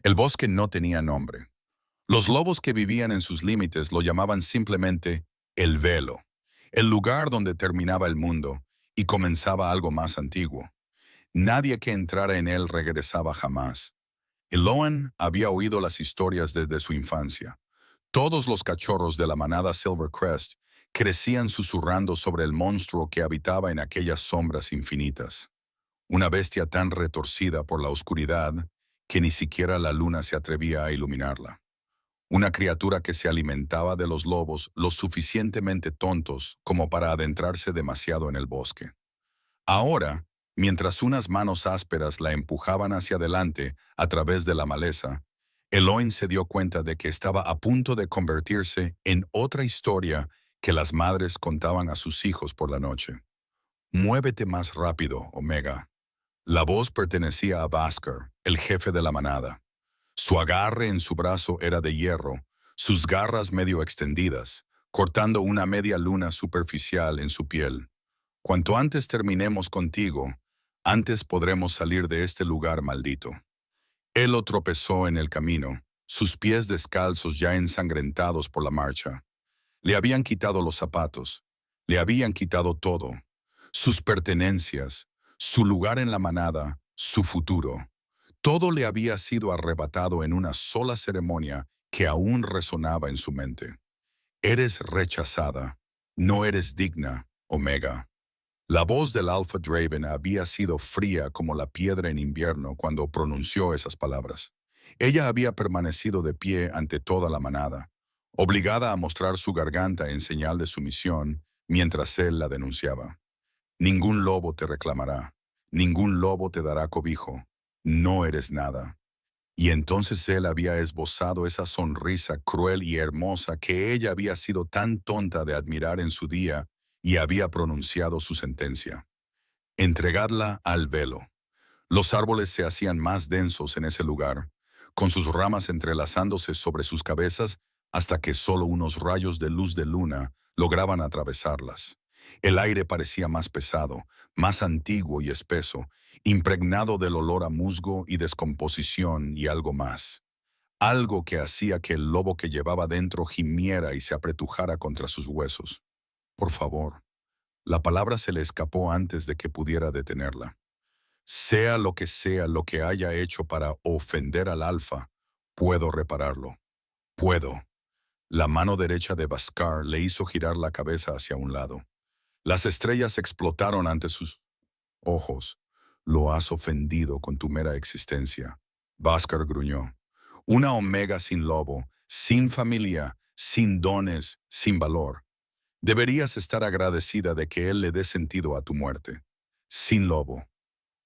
El bosque no tenía nombre. Los lobos que vivían en sus límites lo llamaban simplemente el velo, el lugar donde terminaba el mundo y comenzaba algo más antiguo. Nadie que entrara en él regresaba jamás. Eloan había oído las historias desde su infancia. Todos los cachorros de la manada Silvercrest crecían susurrando sobre el monstruo que habitaba en aquellas sombras infinitas. Una bestia tan retorcida por la oscuridad que ni siquiera la luna se atrevía a iluminarla. Una criatura que se alimentaba de los lobos lo suficientemente tontos como para adentrarse demasiado en el bosque. Ahora, mientras unas manos ásperas la empujaban hacia adelante a través de la maleza, Eloin se dio cuenta de que estaba a punto de convertirse en otra historia que las madres contaban a sus hijos por la noche. Muévete más rápido, Omega. La voz pertenecía a Bhaskar, el jefe de la manada. Su agarre en su brazo era de hierro, sus garras medio extendidas, cortando una media luna superficial en su piel. Cuanto antes terminemos contigo, antes podremos salir de este lugar maldito. Él lo tropezó en el camino, sus pies descalzos ya ensangrentados por la marcha. Le habían quitado los zapatos, le habían quitado todo, sus pertenencias, su lugar en la manada, su futuro. Todo le había sido arrebatado en una sola ceremonia que aún resonaba en su mente. Eres rechazada, no eres digna, Omega. La voz del Alpha Draven había sido fría como la piedra en invierno cuando pronunció esas palabras. Ella había permanecido de pie ante toda la manada, obligada a mostrar su garganta en señal de sumisión mientras él la denunciaba. Ningún lobo te reclamará, ningún lobo te dará cobijo, no eres nada. Y entonces él había esbozado esa sonrisa cruel y hermosa que ella había sido tan tonta de admirar en su día y había pronunciado su sentencia. Entregadla al velo. Los árboles se hacían más densos en ese lugar, con sus ramas entrelazándose sobre sus cabezas hasta que solo unos rayos de luz de luna lograban atravesarlas. El aire parecía más pesado, más antiguo y espeso, impregnado del olor a musgo y descomposición y algo más. Algo que hacía que el lobo que llevaba dentro gimiera y se apretujara contra sus huesos. Por favor. La palabra se le escapó antes de que pudiera detenerla. Sea lo que haya hecho para ofender al Alfa, puedo repararlo. Puedo. La mano derecha de Bhaskar le hizo girar la cabeza hacia un lado. Las estrellas explotaron ante sus ojos. Lo has ofendido con tu mera existencia. Bhaskar gruñó. Una omega sin lobo, sin familia, sin dones, sin valor. Deberías estar agradecida de que él le dé sentido a tu muerte. Sin lobo.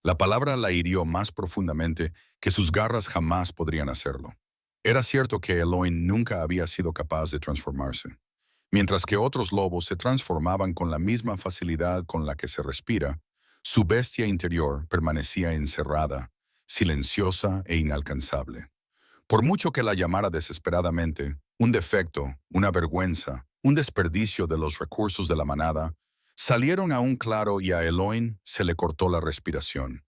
La palabra la hirió más profundamente que sus garras jamás podrían hacerlo. Era cierto que Eloin nunca había sido capaz de transformarse. Mientras que otros lobos se transformaban con la misma facilidad con la que se respira, su bestia interior permanecía encerrada, silenciosa e inalcanzable. Por mucho que la llamara desesperadamente, un defecto, una vergüenza, un desperdicio de los recursos de la manada, salieron aún claro y a Eloin se le cortó la respiración.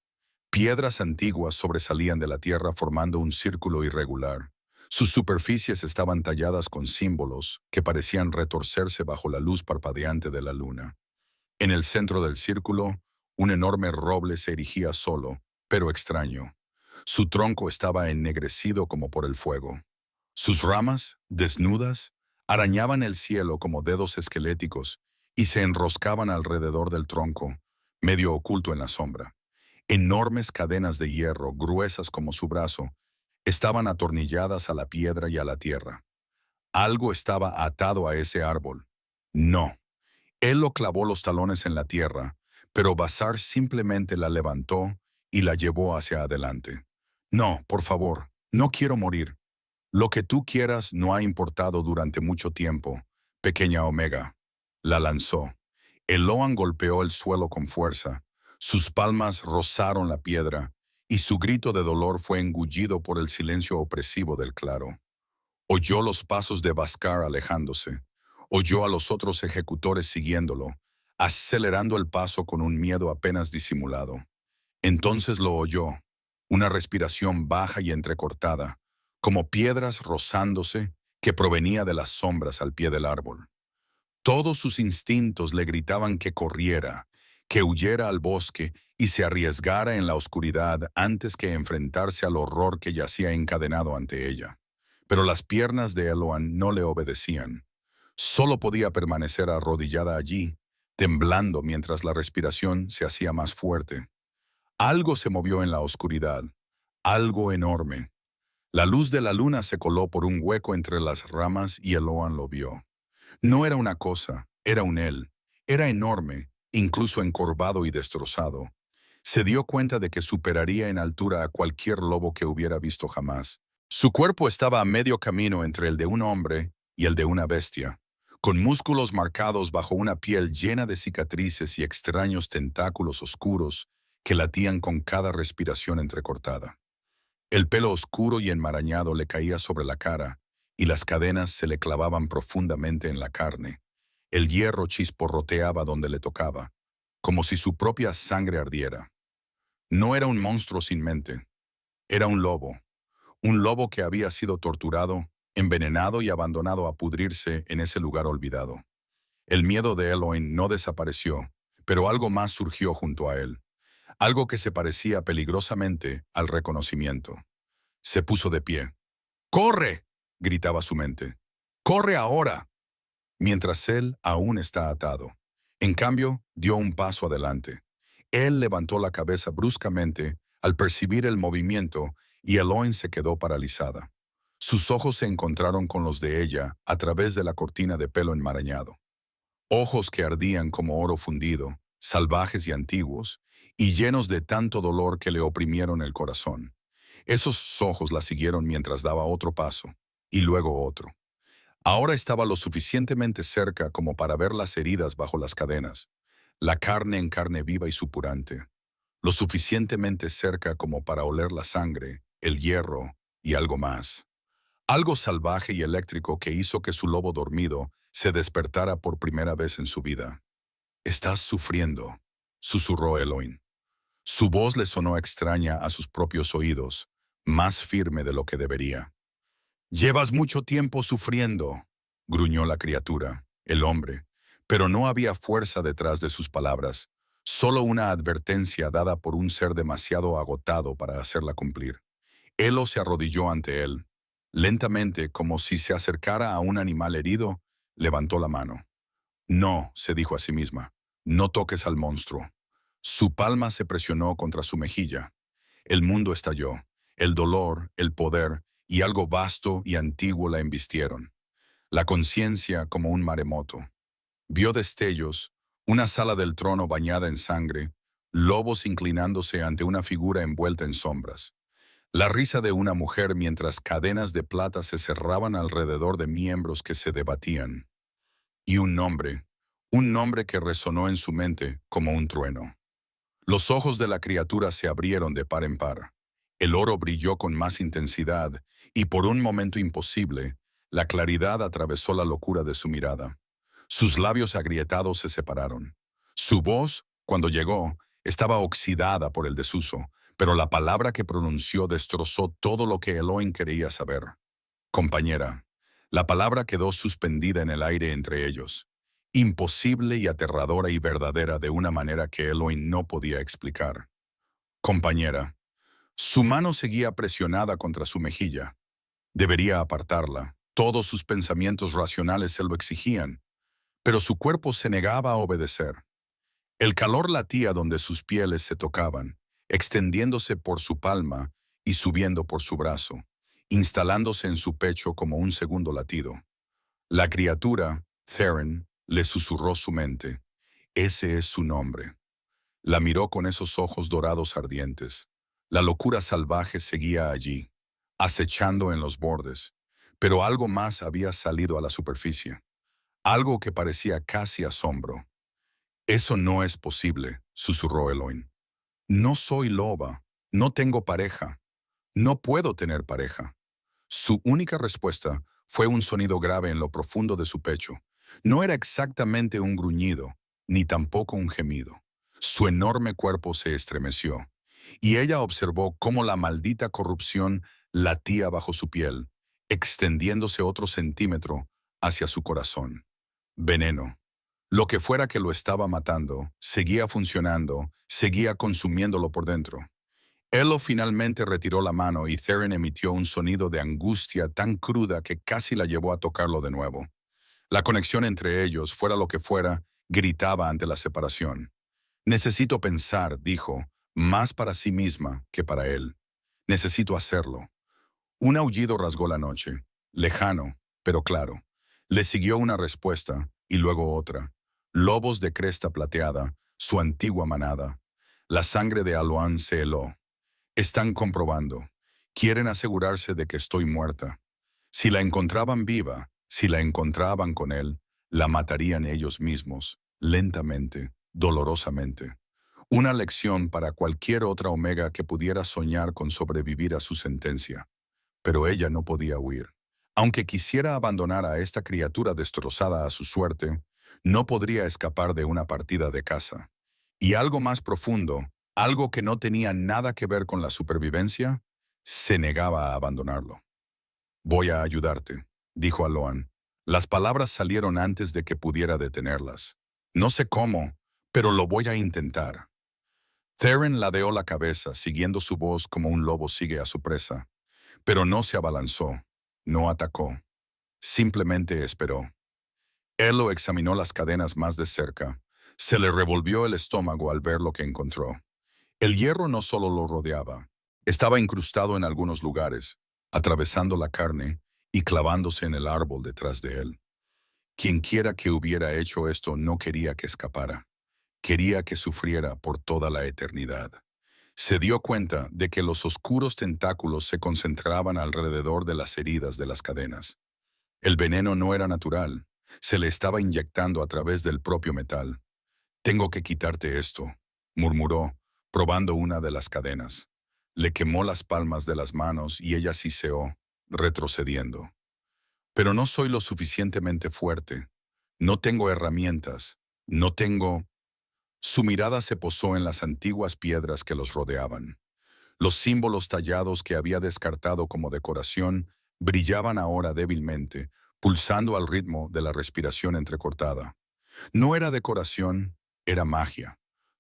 Piedras antiguas sobresalían de la tierra formando un círculo irregular. Sus superficies estaban talladas con símbolos que parecían retorcerse bajo la luz parpadeante de la luna. En el centro del círculo, un enorme roble se erigía solo, pero extraño. Su tronco estaba ennegrecido como por el fuego. Sus ramas, desnudas, arañaban el cielo como dedos esqueléticos y se enroscaban alrededor del tronco, medio oculto en la sombra. Enormes cadenas de hierro, gruesas como su brazo, estaban atornilladas a la piedra y a la tierra. Algo estaba atado a ese árbol. No. Él lo clavó los talones en la tierra, pero Bhaskar simplemente la levantó y la llevó hacia adelante. No, por favor, no quiero morir. Lo que tú quieras no ha importado durante mucho tiempo, pequeña Omega. La lanzó. Eloan golpeó el suelo con fuerza. Sus palmas rozaron la piedra, y su grito de dolor fue engullido por el silencio opresivo del claro. Oyó los pasos de Bhaskar alejándose. Oyó a los otros ejecutores siguiéndolo, acelerando el paso con un miedo apenas disimulado. Entonces lo oyó, una respiración baja y entrecortada, como piedras rozándose que provenía de las sombras al pie del árbol. Todos sus instintos le gritaban que corriera, que huyera al bosque y se arriesgara en la oscuridad antes que enfrentarse al horror que yacía encadenado ante ella. Pero las piernas de Eloan no le obedecían. Solo podía permanecer arrodillada allí, temblando mientras la respiración se hacía más fuerte. Algo se movió en la oscuridad, algo enorme. La luz de la luna se coló por un hueco entre las ramas y Eloan lo vio. No era una cosa, era un él. Era enorme, incluso encorvado y destrozado. Se dio cuenta de que superaría en altura a cualquier lobo que hubiera visto jamás. Su cuerpo estaba a medio camino entre el de un hombre y el de una bestia, con músculos marcados bajo una piel llena de cicatrices y extraños tentáculos oscuros que latían con cada respiración entrecortada. El pelo oscuro y enmarañado le caía sobre la cara, y las cadenas se le clavaban profundamente en la carne. El hierro chisporroteaba donde le tocaba, como si su propia sangre ardiera. No era un monstruo sin mente, era un lobo que había sido torturado, envenenado y abandonado a pudrirse en ese lugar olvidado. El miedo de Eloin no desapareció, pero algo más surgió junto a él, algo que se parecía peligrosamente al reconocimiento. Se puso de pie. ¡Corre!, gritaba su mente. ¡Corre ahora!, mientras él aún está atado. En cambio, dio un paso adelante. Él levantó la cabeza bruscamente al percibir el movimiento y Eloin se quedó paralizada. Sus ojos se encontraron con los de ella a través de la cortina de pelo enmarañado. Ojos que ardían como oro fundido, salvajes y antiguos, y llenos de tanto dolor que le oprimieron el corazón. Esos ojos la siguieron mientras daba otro paso, y luego otro. Ahora estaba lo suficientemente cerca como para ver las heridas bajo las cadenas, la carne en carne viva y supurante, lo suficientemente cerca como para oler la sangre, el hierro y algo más. Algo salvaje y eléctrico que hizo que su lobo dormido se despertara por primera vez en su vida. «Estás sufriendo», susurró Eloin. Su voz le sonó extraña a sus propios oídos, más firme de lo que debería. «Llevas mucho tiempo sufriendo», gruñó la criatura, el hombre, pero no había fuerza detrás de sus palabras, solo una advertencia dada por un ser demasiado agotado para hacerla cumplir. Elo se arrodilló ante él. Lentamente, como si se acercara a un animal herido, levantó la mano. «No», se dijo a sí misma, «no toques al monstruo». Su palma se presionó contra su mejilla. El mundo estalló. El dolor, el poder y algo vasto y antiguo la embistieron. La conciencia como un maremoto. Vio destellos, una sala del trono bañada en sangre, lobos inclinándose ante una figura envuelta en sombras. La risa de una mujer mientras cadenas de plata se cerraban alrededor de miembros que se debatían. Y un nombre que resonó en su mente como un trueno. Los ojos de la criatura se abrieron de par en par. El oro brilló con más intensidad, y por un momento imposible, la claridad atravesó la locura de su mirada. Sus labios agrietados se separaron. Su voz, cuando llegó, estaba oxidada por el desuso, pero la palabra que pronunció destrozó todo lo que Eloin quería saber. «Compañera». La palabra quedó suspendida en el aire entre ellos, imposible y aterradora y verdadera de una manera que Eloin no podía explicar. «Compañera». Su mano seguía presionada contra su mejilla. Debería apartarla. Todos sus pensamientos racionales se lo exigían, pero su cuerpo se negaba a obedecer. El calor latía donde sus pieles se tocaban, extendiéndose por su palma y subiendo por su brazo, instalándose en su pecho como un segundo latido. La criatura, Theron, le susurró su mente. Ese es su nombre. La miró con esos ojos dorados ardientes. La locura salvaje seguía allí, acechando en los bordes, pero algo más había salido a la superficie. Algo que parecía casi asombro. «Eso no es posible», susurró Eloin. «No soy loba, no tengo pareja, no puedo tener pareja». Su única respuesta fue un sonido grave en lo profundo de su pecho. No era exactamente un gruñido, ni tampoco un gemido. Su enorme cuerpo se estremeció, y ella observó cómo la maldita corrupción latía bajo su piel, extendiéndose otro centímetro hacia su corazón. Veneno. Lo que fuera que lo estaba matando, seguía funcionando, seguía consumiéndolo por dentro. Elo finalmente retiró la mano y Theron emitió un sonido de angustia tan cruda que casi la llevó a tocarlo de nuevo. La conexión entre ellos, fuera lo que fuera, gritaba ante la separación. Necesito pensar, dijo, más para sí misma que para él. Necesito hacerlo. Un aullido rasgó la noche, lejano, pero claro. Le siguió una respuesta y luego otra. Lobos de cresta plateada, su antigua manada. La sangre de Aloan se heló. Están comprobando. Quieren asegurarse de que estoy muerta. Si la encontraban viva, si la encontraban con él, la matarían ellos mismos, lentamente, dolorosamente. Una lección para cualquier otra Omega que pudiera soñar con sobrevivir a su sentencia. Pero ella no podía huir. Aunque quisiera abandonar a esta criatura destrozada a su suerte, no podría escapar de una partida de caza. Y algo más profundo, algo que no tenía nada que ver con la supervivencia, se negaba a abandonarlo. Voy a ayudarte, dijo Aloan. Las palabras salieron antes de que pudiera detenerlas. No sé cómo, pero lo voy a intentar. Theron ladeó la cabeza, siguiendo su voz como un lobo sigue a su presa. Pero no se abalanzó, no atacó, simplemente esperó. Elo examinó las cadenas más de cerca. Se le revolvió el estómago al ver lo que encontró. El hierro no solo lo rodeaba, estaba incrustado en algunos lugares, atravesando la carne y clavándose en el árbol detrás de él. Quienquiera que hubiera hecho esto no quería que escapara. Quería que sufriera por toda la eternidad. Se dio cuenta de que los oscuros tentáculos se concentraban alrededor de las heridas de las cadenas. El veneno no era natural, se le estaba inyectando a través del propio metal. Tengo que quitarte esto, murmuró, probando una de las cadenas. Le quemó las palmas de las manos y ella siseó, retrocediendo. Pero no soy lo suficientemente fuerte. No tengo herramientas. No tengo... Su mirada se posó en las antiguas piedras que los rodeaban. Los símbolos tallados que había descartado como decoración brillaban ahora débilmente, pulsando al ritmo de la respiración entrecortada. No era decoración, era magia.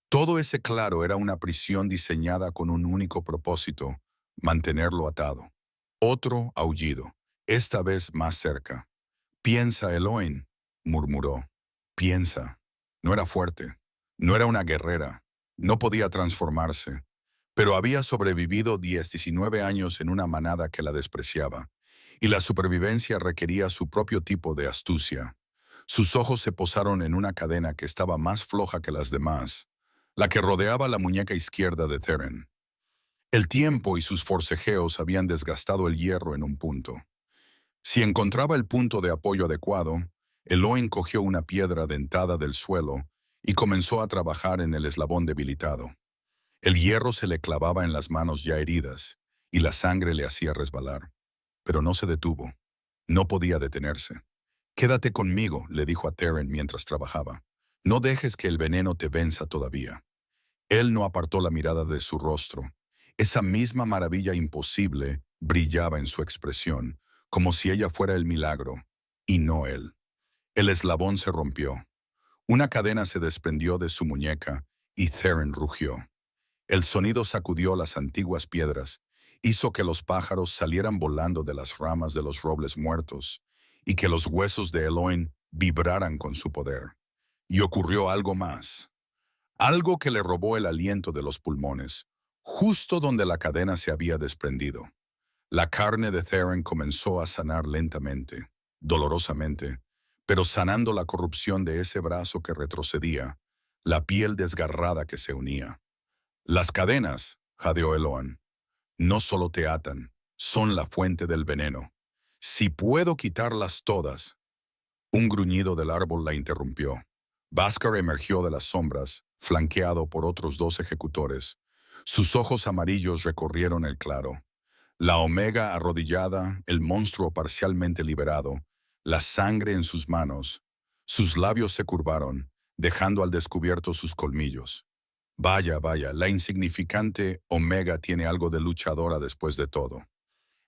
Todo ese claro era una prisión diseñada con un único propósito, mantenerlo atado. Otro aullido, esta vez más cerca. Piensa, Eloin, murmuró. Piensa. No era fuerte. No era una guerrera. No podía transformarse. Pero había sobrevivido 19 años en una manada que la despreciaba. Y la supervivencia requería su propio tipo de astucia. Sus ojos se posaron en una cadena que estaba más floja que las demás, la que rodeaba la muñeca izquierda de Theron. El tiempo y sus forcejeos habían desgastado el hierro en un punto. Si encontraba el punto de apoyo adecuado, Eloin cogió una piedra dentada del suelo y comenzó a trabajar en el eslabón debilitado. El hierro se le clavaba en las manos ya heridas y la sangre le hacía resbalar. Pero no se detuvo. No podía detenerse. Quédate conmigo, le dijo a Theron mientras trabajaba. No dejes que el veneno te venza todavía. Él no apartó la mirada de su rostro. Esa misma maravilla imposible brillaba en su expresión, como si ella fuera el milagro, y no él. El eslabón se rompió. Una cadena se desprendió de su muñeca, y Theron rugió. El sonido sacudió las antiguas piedras, hizo que los pájaros salieran volando de las ramas de los robles muertos, y que los huesos de Eloin vibraran con su poder. Y ocurrió algo más. Algo que le robó el aliento de los pulmones, justo donde la cadena se había desprendido. La carne de Theron comenzó a sanar lentamente, dolorosamente, pero sanando la corrupción de ese brazo que retrocedía, la piel desgarrada que se unía. Las cadenas, jadeó Eloan, no solo te atan, son la fuente del veneno. Si puedo quitarlas todas. Un gruñido del árbol la interrumpió. Bhaskar emergió de las sombras, flanqueado por otros 2 ejecutores. Sus ojos amarillos recorrieron el claro. La Omega arrodillada, el monstruo parcialmente liberado, la sangre en sus manos. Sus labios se curvaron, dejando al descubierto sus colmillos. Vaya, vaya, la insignificante Omega tiene algo de luchadora después de todo.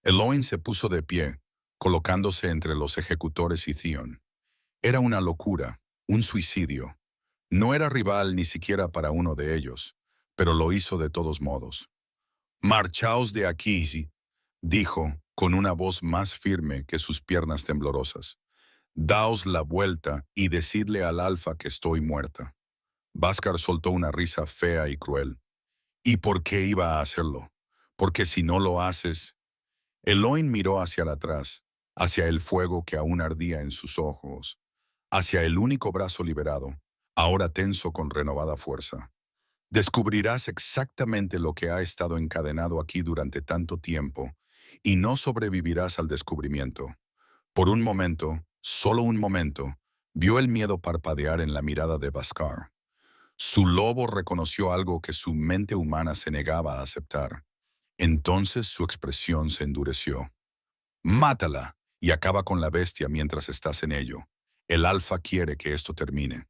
Eloin se puso de pie, colocándose entre los ejecutores y Theon. Era una locura, un suicidio. No era rival ni siquiera para uno de ellos, pero lo hizo de todos modos. «Marchaos de aquí», dijo, con una voz más firme que sus piernas temblorosas. «Daos la vuelta y decidle al Alfa que estoy muerta». Bhaskar soltó una risa fea y cruel. «¿Y por qué iba a hacerlo? Porque si no lo haces...» Eloin miró hacia atrás, hacia el fuego que aún ardía en sus ojos, hacia el único brazo liberado, ahora tenso con renovada fuerza. «Descubrirás exactamente lo que ha estado encadenado aquí durante tanto tiempo, y no sobrevivirás al descubrimiento». Por un momento, solo un momento, vio el miedo parpadear en la mirada de Bhaskar. Su lobo reconoció algo que su mente humana se negaba a aceptar. Entonces su expresión se endureció. «Mátala y acaba con la bestia mientras estás en ello. El Alfa quiere que esto termine».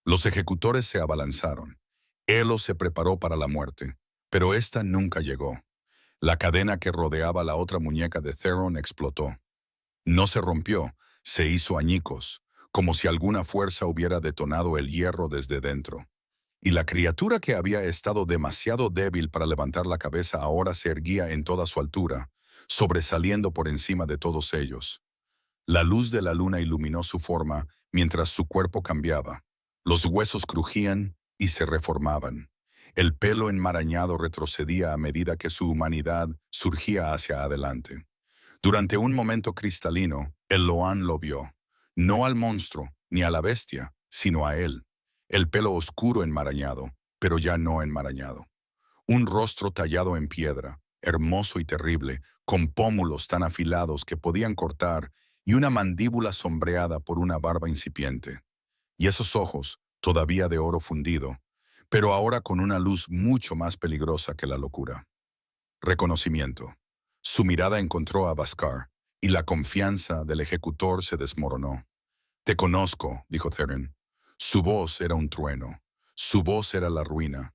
Los ejecutores se abalanzaron. Elo se preparó para la muerte, pero esta nunca llegó. La cadena que rodeaba la otra muñeca de Theron explotó. No se rompió, se hizo añicos, como si alguna fuerza hubiera detonado el hierro desde dentro. Y la criatura que había estado demasiado débil para levantar la cabeza ahora se erguía en toda su altura, sobresaliendo por encima de todos ellos. La luz de la luna iluminó su forma mientras su cuerpo cambiaba. Los huesos crujían y se reformaban. El pelo enmarañado retrocedía a medida que su humanidad surgía hacia adelante. Durante un momento cristalino, el Loan lo vio. No al monstruo, ni a la bestia, sino a él. El pelo oscuro enmarañado, pero ya no enmarañado. Un rostro tallado en piedra, hermoso y terrible, con pómulos tan afilados que podían cortar y una mandíbula sombreada por una barba incipiente. Y esos ojos, todavía de oro fundido, pero ahora con una luz mucho más peligrosa que la locura. Reconocimiento. Su mirada encontró a Bhaskar, y la confianza del ejecutor se desmoronó. «Te conozco», dijo Theron. Su voz era un trueno. Su voz era la ruina.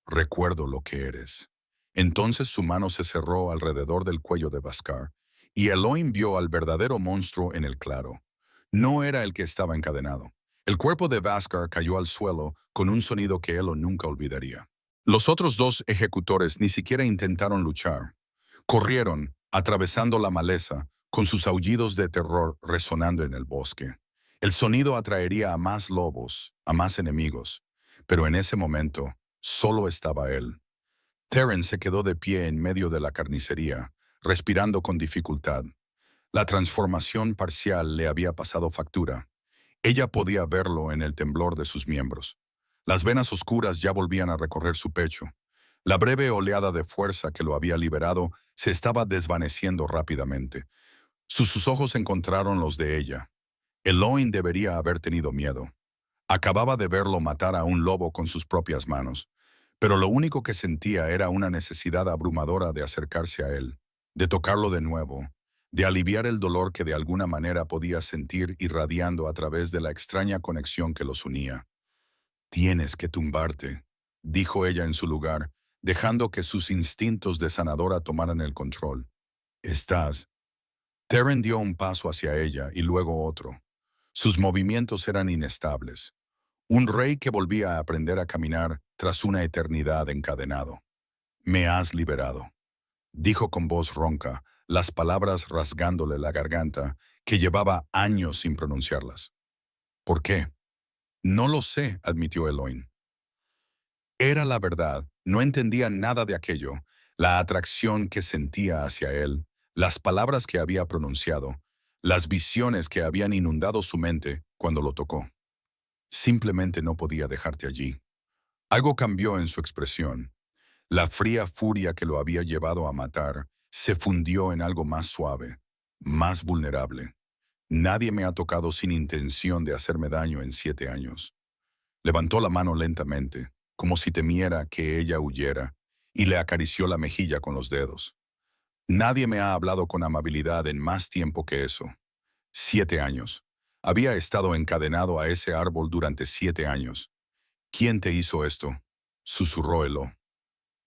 «Recuerdo lo que eres». Entonces su mano se cerró alrededor del cuello de Bhaskar, y Eloin vio al verdadero monstruo en el claro. No era el que estaba encadenado. El cuerpo de Bhaskar cayó al suelo con un sonido que Elo nunca olvidaría. Los otros dos ejecutores ni siquiera intentaron luchar. Corrieron, atravesando la maleza, con sus aullidos de terror resonando en el bosque. El sonido atraería a más lobos, a más enemigos, pero en ese momento solo estaba él. Theron se quedó de pie en medio de la carnicería, respirando con dificultad. La transformación parcial le había pasado factura. Ella podía verlo en el temblor de sus miembros. Las venas oscuras ya volvían a recorrer su pecho. La breve oleada de fuerza que lo había liberado se estaba desvaneciendo rápidamente. Sus ojos encontraron los de ella. Eloin debería haber tenido miedo. Acababa de verlo matar a un lobo con sus propias manos, pero lo único que sentía era una necesidad abrumadora de acercarse a él, de tocarlo de nuevo, de aliviar el dolor que de alguna manera podía sentir irradiando a través de la extraña conexión que los unía. «Tienes que tumbarte», dijo ella en su lugar, dejando que sus instintos de sanadora tomaran el control. «Estás...» Theron dio un paso hacia ella y luego otro. Sus movimientos eran inestables. Un rey que volvía a aprender a caminar tras una eternidad encadenado. «Me has liberado», dijo con voz ronca, las palabras rasgándole la garganta, que llevaba años sin pronunciarlas. «¿Por qué?» «No lo sé», admitió Eloin. Era la verdad, no entendía nada de aquello, la atracción que sentía hacia él, las palabras que había pronunciado, las visiones que habían inundado su mente cuando lo tocó. Simplemente no podía dejarte allí. Algo cambió en su expresión. La fría furia que lo había llevado a matar se fundió en algo más suave, más vulnerable. «Nadie me ha tocado sin intención de hacerme daño en 7 años». Levantó la mano lentamente, como si temiera que ella huyera, y le acarició la mejilla con los dedos. «Nadie me ha hablado con amabilidad en más tiempo que eso. 7 años. Había estado encadenado a ese árbol durante 7 años. ¿Quién te hizo esto?», susurró Elo.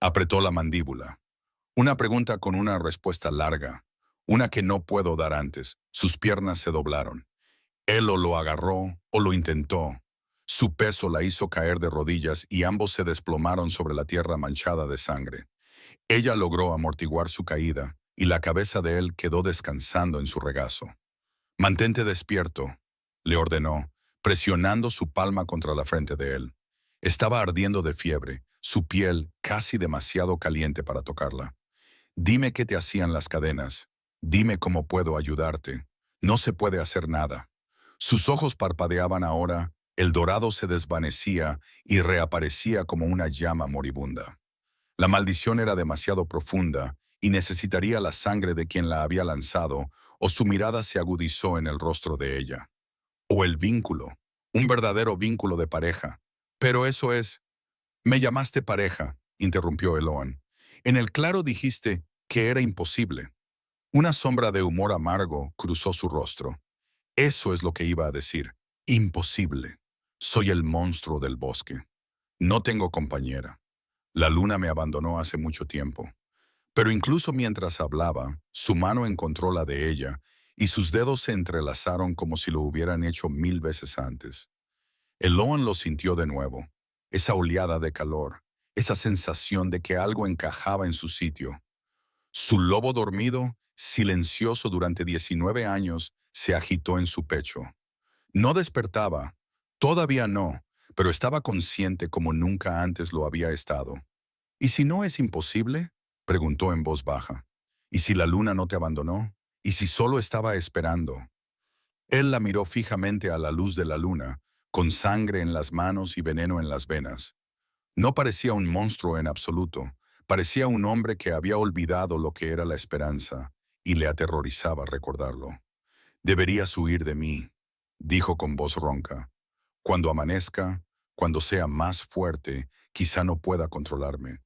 Apretó la mandíbula. Una pregunta con una respuesta larga. una que no puedo dar antes. Sus piernas se doblaron. Él o lo agarró o lo intentó. Su peso la hizo caer de rodillas y ambos se desplomaron sobre la tierra manchada de sangre. Ella logró amortiguar su caída y la cabeza de él quedó descansando en su regazo. «Mantente despierto», le ordenó, presionando su palma contra la frente de él. Estaba ardiendo de fiebre, su piel casi demasiado caliente para tocarla. «Dime qué te hacían las cadenas. Dime cómo puedo ayudarte. No se puede hacer nada». Sus ojos parpadeaban ahora, el dorado se desvanecía y reaparecía como una llama moribunda. La maldición era demasiado profunda y necesitaría la sangre de quien la había lanzado, o su mirada se agudizó en el rostro de ella. O el vínculo, un verdadero vínculo de pareja. Pero eso es... «Me llamaste pareja», interrumpió Eloan. «En el claro dijiste que era imposible». Una sombra de humor amargo cruzó su rostro. Eso es lo que iba a decir. Imposible. Soy el monstruo del bosque. No tengo compañera. La luna me abandonó hace mucho tiempo. Pero incluso mientras hablaba, su mano encontró la de ella y sus dedos se entrelazaron como si lo hubieran hecho 1000 veces antes. Eloan lo sintió de nuevo. Esa oleada de calor, esa sensación de que algo encajaba en su sitio. Su lobo dormido, silencioso durante 19 años, se agitó en su pecho. No despertaba, todavía no, pero estaba consciente como nunca antes lo había estado. «¿Y si no es imposible?», preguntó en voz baja. «¿Y si la luna no te abandonó? ¿Y si solo estaba esperando?». Él la miró fijamente a la luz de la luna, con sangre en las manos y veneno en las venas. No parecía un monstruo en absoluto, parecía un hombre que había olvidado lo que era la esperanza, y le aterrorizaba recordarlo. «Deberías huir de mí», dijo con voz ronca. «Cuando amanezca, cuando sea más fuerte, quizá no pueda controlarme.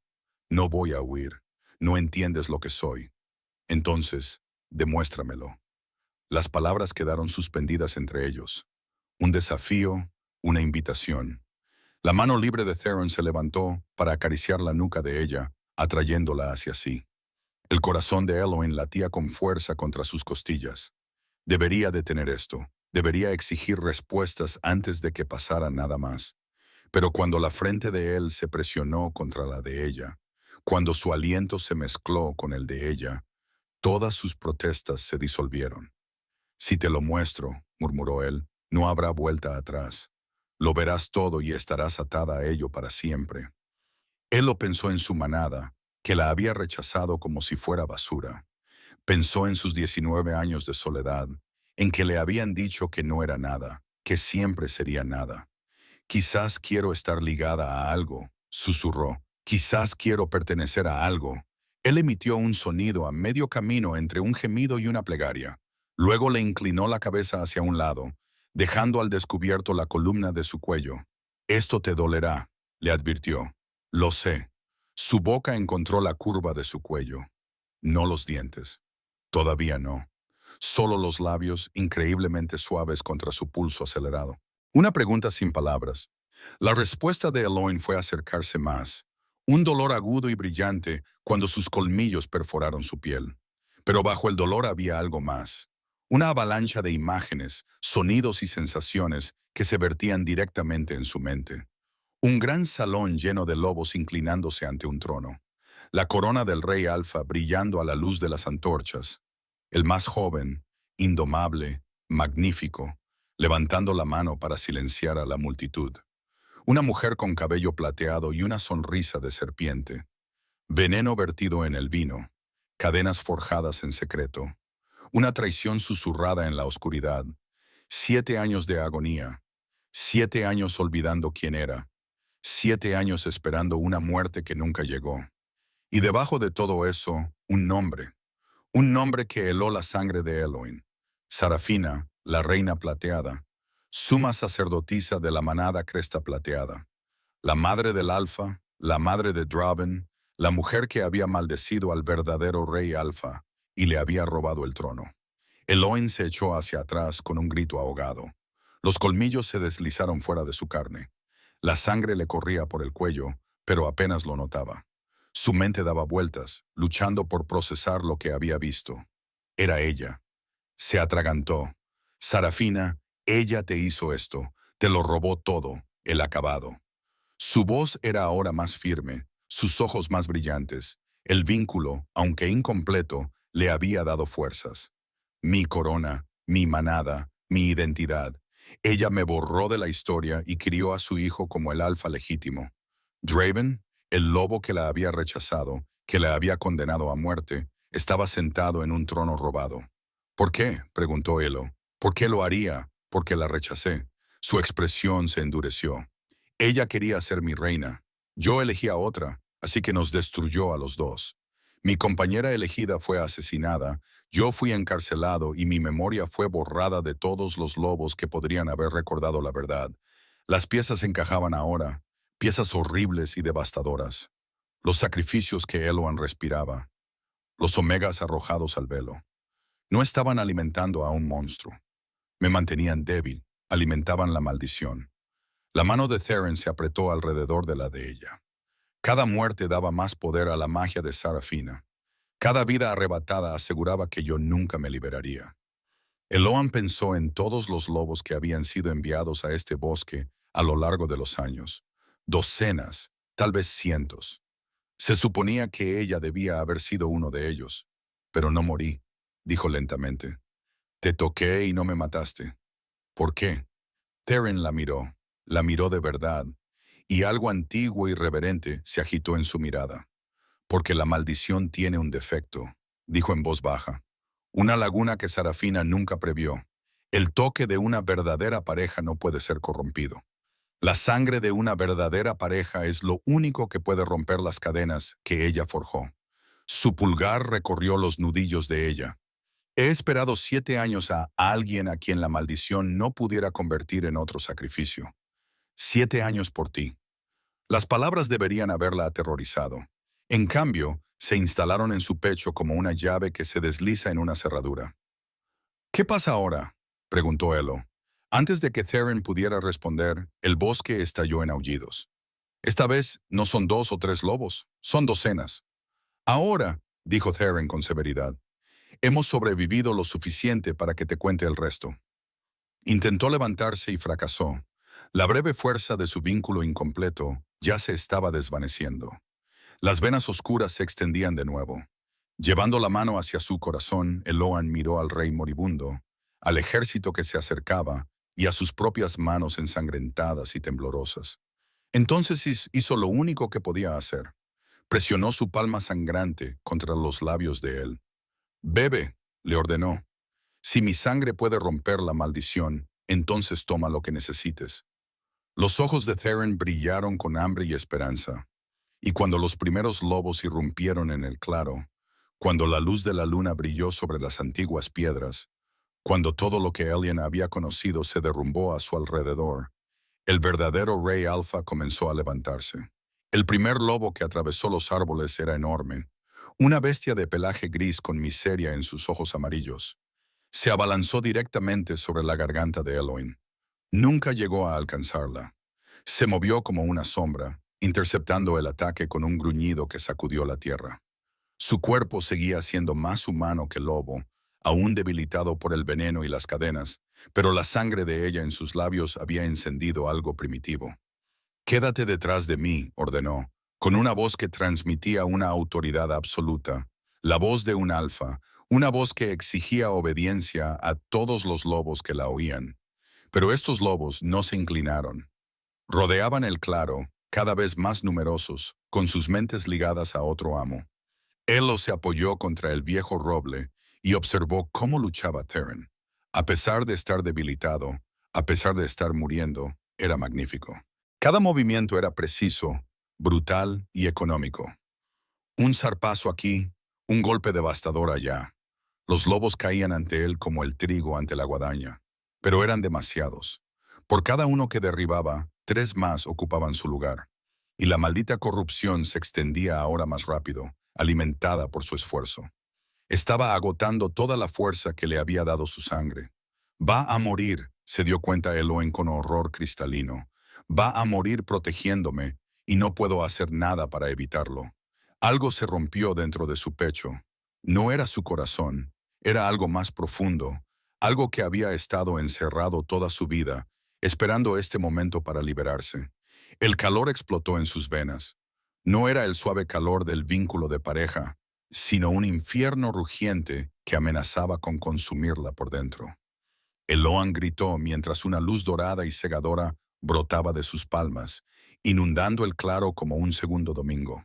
No voy a huir. No entiendes lo que soy. Entonces, demuéstramelo». Las palabras quedaron suspendidas entre ellos. Un desafío, una invitación. La mano libre de Theron se levantó para acariciar la nuca de ella, atrayéndola hacia sí. El corazón de Eloin latía con fuerza contra sus costillas. Debería detener esto. Debería exigir respuestas antes de que pasara nada más. Pero cuando la frente de él se presionó contra la de ella, cuando su aliento se mezcló con el de ella, todas sus protestas se disolvieron. «Si te lo muestro», murmuró él, «no habrá vuelta atrás. Lo verás todo y estarás atada a ello para siempre». Él lo pensó en su manada, que la había rechazado como si fuera basura. Pensó en sus 19 años de soledad, en que le habían dicho que no era nada, que siempre sería nada. «Quizás quiero estar ligada a algo», susurró. «Quizás quiero pertenecer a algo». Él emitió un sonido a medio camino entre un gemido y una plegaria. Luego le inclinó la cabeza hacia un lado, dejando al descubierto la columna de su cuello. «Esto te dolerá», le advirtió. «Lo sé». Su boca encontró la curva de su cuello. No los dientes. Todavía no. Solo los labios increíblemente suaves contra su pulso acelerado. Una pregunta sin palabras. La respuesta de Eloin fue acercarse más. Un dolor agudo y brillante cuando sus colmillos perforaron su piel. Pero bajo el dolor había algo más. Una avalancha de imágenes, sonidos y sensaciones que se vertían directamente en su mente. Un gran salón lleno de lobos inclinándose ante un trono. La corona del rey Alfa brillando a la luz de las antorchas. El más joven, indomable, magnífico, levantando la mano para silenciar a la multitud. Una mujer con cabello plateado y una sonrisa de serpiente. Veneno vertido en el vino. Cadenas forjadas en secreto. Una traición susurrada en la oscuridad. 7 años de agonía. 7 años olvidando quién era. 7 años esperando una muerte que nunca llegó. Y debajo de todo eso, un nombre. Un nombre que heló la sangre de Eloin. Sarafina, la reina plateada. Suma sacerdotisa de la manada cresta plateada. La madre del Alfa, la madre de Draven, la mujer que había maldecido al verdadero rey Alfa y le había robado el trono. Eloin se echó hacia atrás con un grito ahogado. Los colmillos se deslizaron fuera de su carne. La sangre le corría por el cuello, pero apenas lo notaba. Su mente daba vueltas, luchando por procesar lo que había visto. Era ella. Se atragantó. Sarafina, ella te hizo esto, te lo robó todo, el acabado. Su voz era ahora más firme, sus ojos más brillantes. El vínculo, aunque incompleto, le había dado fuerzas. Mi corona, mi manada, mi identidad. Ella me borró de la historia y crió a su hijo como el alfa legítimo. Draven, el lobo que la había rechazado, que la había condenado a muerte, estaba sentado en un trono robado. ¿Por qué?, preguntó Elo. ¿Por qué lo haría? Porque la rechacé. Su expresión se endureció. Ella quería ser mi reina. Yo elegí a otra, así que nos destruyó a los dos. Mi compañera elegida fue asesinada, yo fui encarcelado y mi memoria fue borrada de todos los lobos que podrían haber recordado la verdad. Las piezas encajaban ahora, piezas horribles y devastadoras. Los sacrificios que Eloan respiraba, los omegas arrojados al velo. No estaban alimentando a un monstruo. Me mantenían débil, alimentaban la maldición. La mano de Theron se apretó alrededor de la de ella. Cada muerte daba más poder a la magia de Sarafina. Cada vida arrebatada aseguraba que yo nunca me liberaría. Eloan pensó en todos los lobos que habían sido enviados a este bosque a lo largo de los años. Docenas, tal vez cientos. Se suponía que ella debía haber sido uno de ellos. Pero no morí, dijo lentamente. Te toqué y no me mataste. ¿Por qué? Theron la miró de verdad, y algo antiguo y reverente se agitó en su mirada. Porque la maldición tiene un defecto, dijo en voz baja. Una laguna que Sarafina nunca previó. El toque de una verdadera pareja no puede ser corrompido. La sangre de una verdadera pareja es lo único que puede romper las cadenas que ella forjó. Su pulgar recorrió los nudillos de ella. He esperado 7 años a alguien a quien la maldición no pudiera convertir en otro sacrificio. 7 años por ti. Las palabras deberían haberla aterrorizado. En cambio, se instalaron en su pecho como una llave que se desliza en una cerradura. ¿Qué pasa ahora?, preguntó Elo. Antes de que Theron pudiera responder, el bosque estalló en aullidos. Esta vez no son 2 o 3 lobos, son docenas. Ahora, dijo Theron con severidad, hemos sobrevivido lo suficiente para que te cuente el resto. Intentó levantarse y fracasó. La breve fuerza de su vínculo incompleto ya se estaba desvaneciendo. Las venas oscuras se extendían de nuevo. Llevando la mano hacia su corazón, Eloan miró al rey moribundo, al ejército que se acercaba y a sus propias manos ensangrentadas y temblorosas. Entonces hizo lo único que podía hacer. Presionó su palma sangrante contra los labios de él. «Bebe», le ordenó. «Si mi sangre puede romper la maldición, entonces toma lo que necesites». Los ojos de Theron brillaron con hambre y esperanza. Y cuando los primeros lobos irrumpieron en el claro, cuando la luz de la luna brilló sobre las antiguas piedras, cuando todo lo que Elien había conocido se derrumbó a su alrededor, el verdadero rey Alfa comenzó a levantarse. El primer lobo que atravesó los árboles era enorme, una bestia de pelaje gris con miseria en sus ojos amarillos. Se abalanzó directamente sobre la garganta de Eloin. Nunca llegó a alcanzarla. Se movió como una sombra, interceptando el ataque con un gruñido que sacudió la tierra. Su cuerpo seguía siendo más humano que lobo, aún debilitado por el veneno y las cadenas, pero la sangre de ella en sus labios había encendido algo primitivo. «Quédate detrás de mí», ordenó, con una voz que transmitía una autoridad absoluta, la voz de un alfa, una voz que exigía obediencia a todos los lobos que la oían. Pero estos lobos no se inclinaron. Rodeaban el claro, cada vez más numerosos, con sus mentes ligadas a otro amo. Elo se apoyó contra el viejo roble y observó cómo luchaba Theron. A pesar de estar debilitado, a pesar de estar muriendo, era magnífico. Cada movimiento era preciso, brutal y económico. Un zarpazo aquí, un golpe devastador allá. Los lobos caían ante él como el trigo ante la guadaña, pero eran demasiados. Por cada uno que derribaba, 3 más ocupaban su lugar. Y la maldita corrupción se extendía ahora más rápido, alimentada por su esfuerzo. Estaba agotando toda la fuerza que le había dado su sangre. «Va a morir», se dio cuenta Eloin con horror cristalino. «Va a morir protegiéndome, y no puedo hacer nada para evitarlo». Algo se rompió dentro de su pecho. No era su corazón, Era algo más profundo, algo que había estado encerrado toda su vida, esperando este momento para liberarse. El calor explotó en sus venas. No era el suave calor del vínculo de pareja, sino un infierno rugiente que amenazaba con consumirla por dentro. Eloan gritó mientras una luz dorada y cegadora brotaba de sus palmas, inundando el claro como un segundo domingo.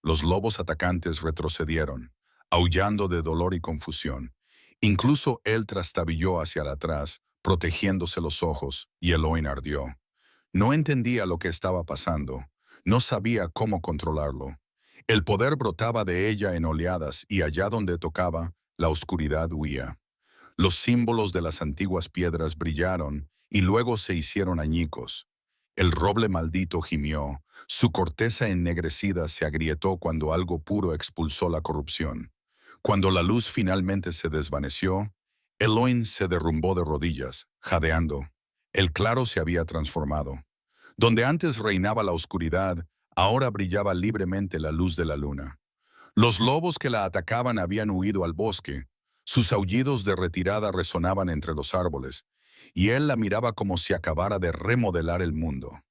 Los lobos atacantes retrocedieron, aullando de dolor y confusión. Incluso él trastabilló hacia atrás, protegiéndose los ojos, y Eloin ardió. No entendía lo que estaba pasando. No sabía cómo controlarlo. El poder brotaba de ella en oleadas y allá donde tocaba, la oscuridad huía. Los símbolos de las antiguas piedras brillaron y luego se hicieron añicos. El roble maldito gimió, su corteza ennegrecida se agrietó cuando algo puro expulsó la corrupción. Cuando la luz finalmente se desvaneció, Eloin se derrumbó de rodillas, jadeando. El claro se había transformado. Donde antes reinaba la oscuridad, ahora brillaba libremente la luz de la luna. Los lobos que la atacaban habían huido al bosque. Sus aullidos de retirada resonaban entre los árboles, y él la miraba como si acabara de remodelar el mundo.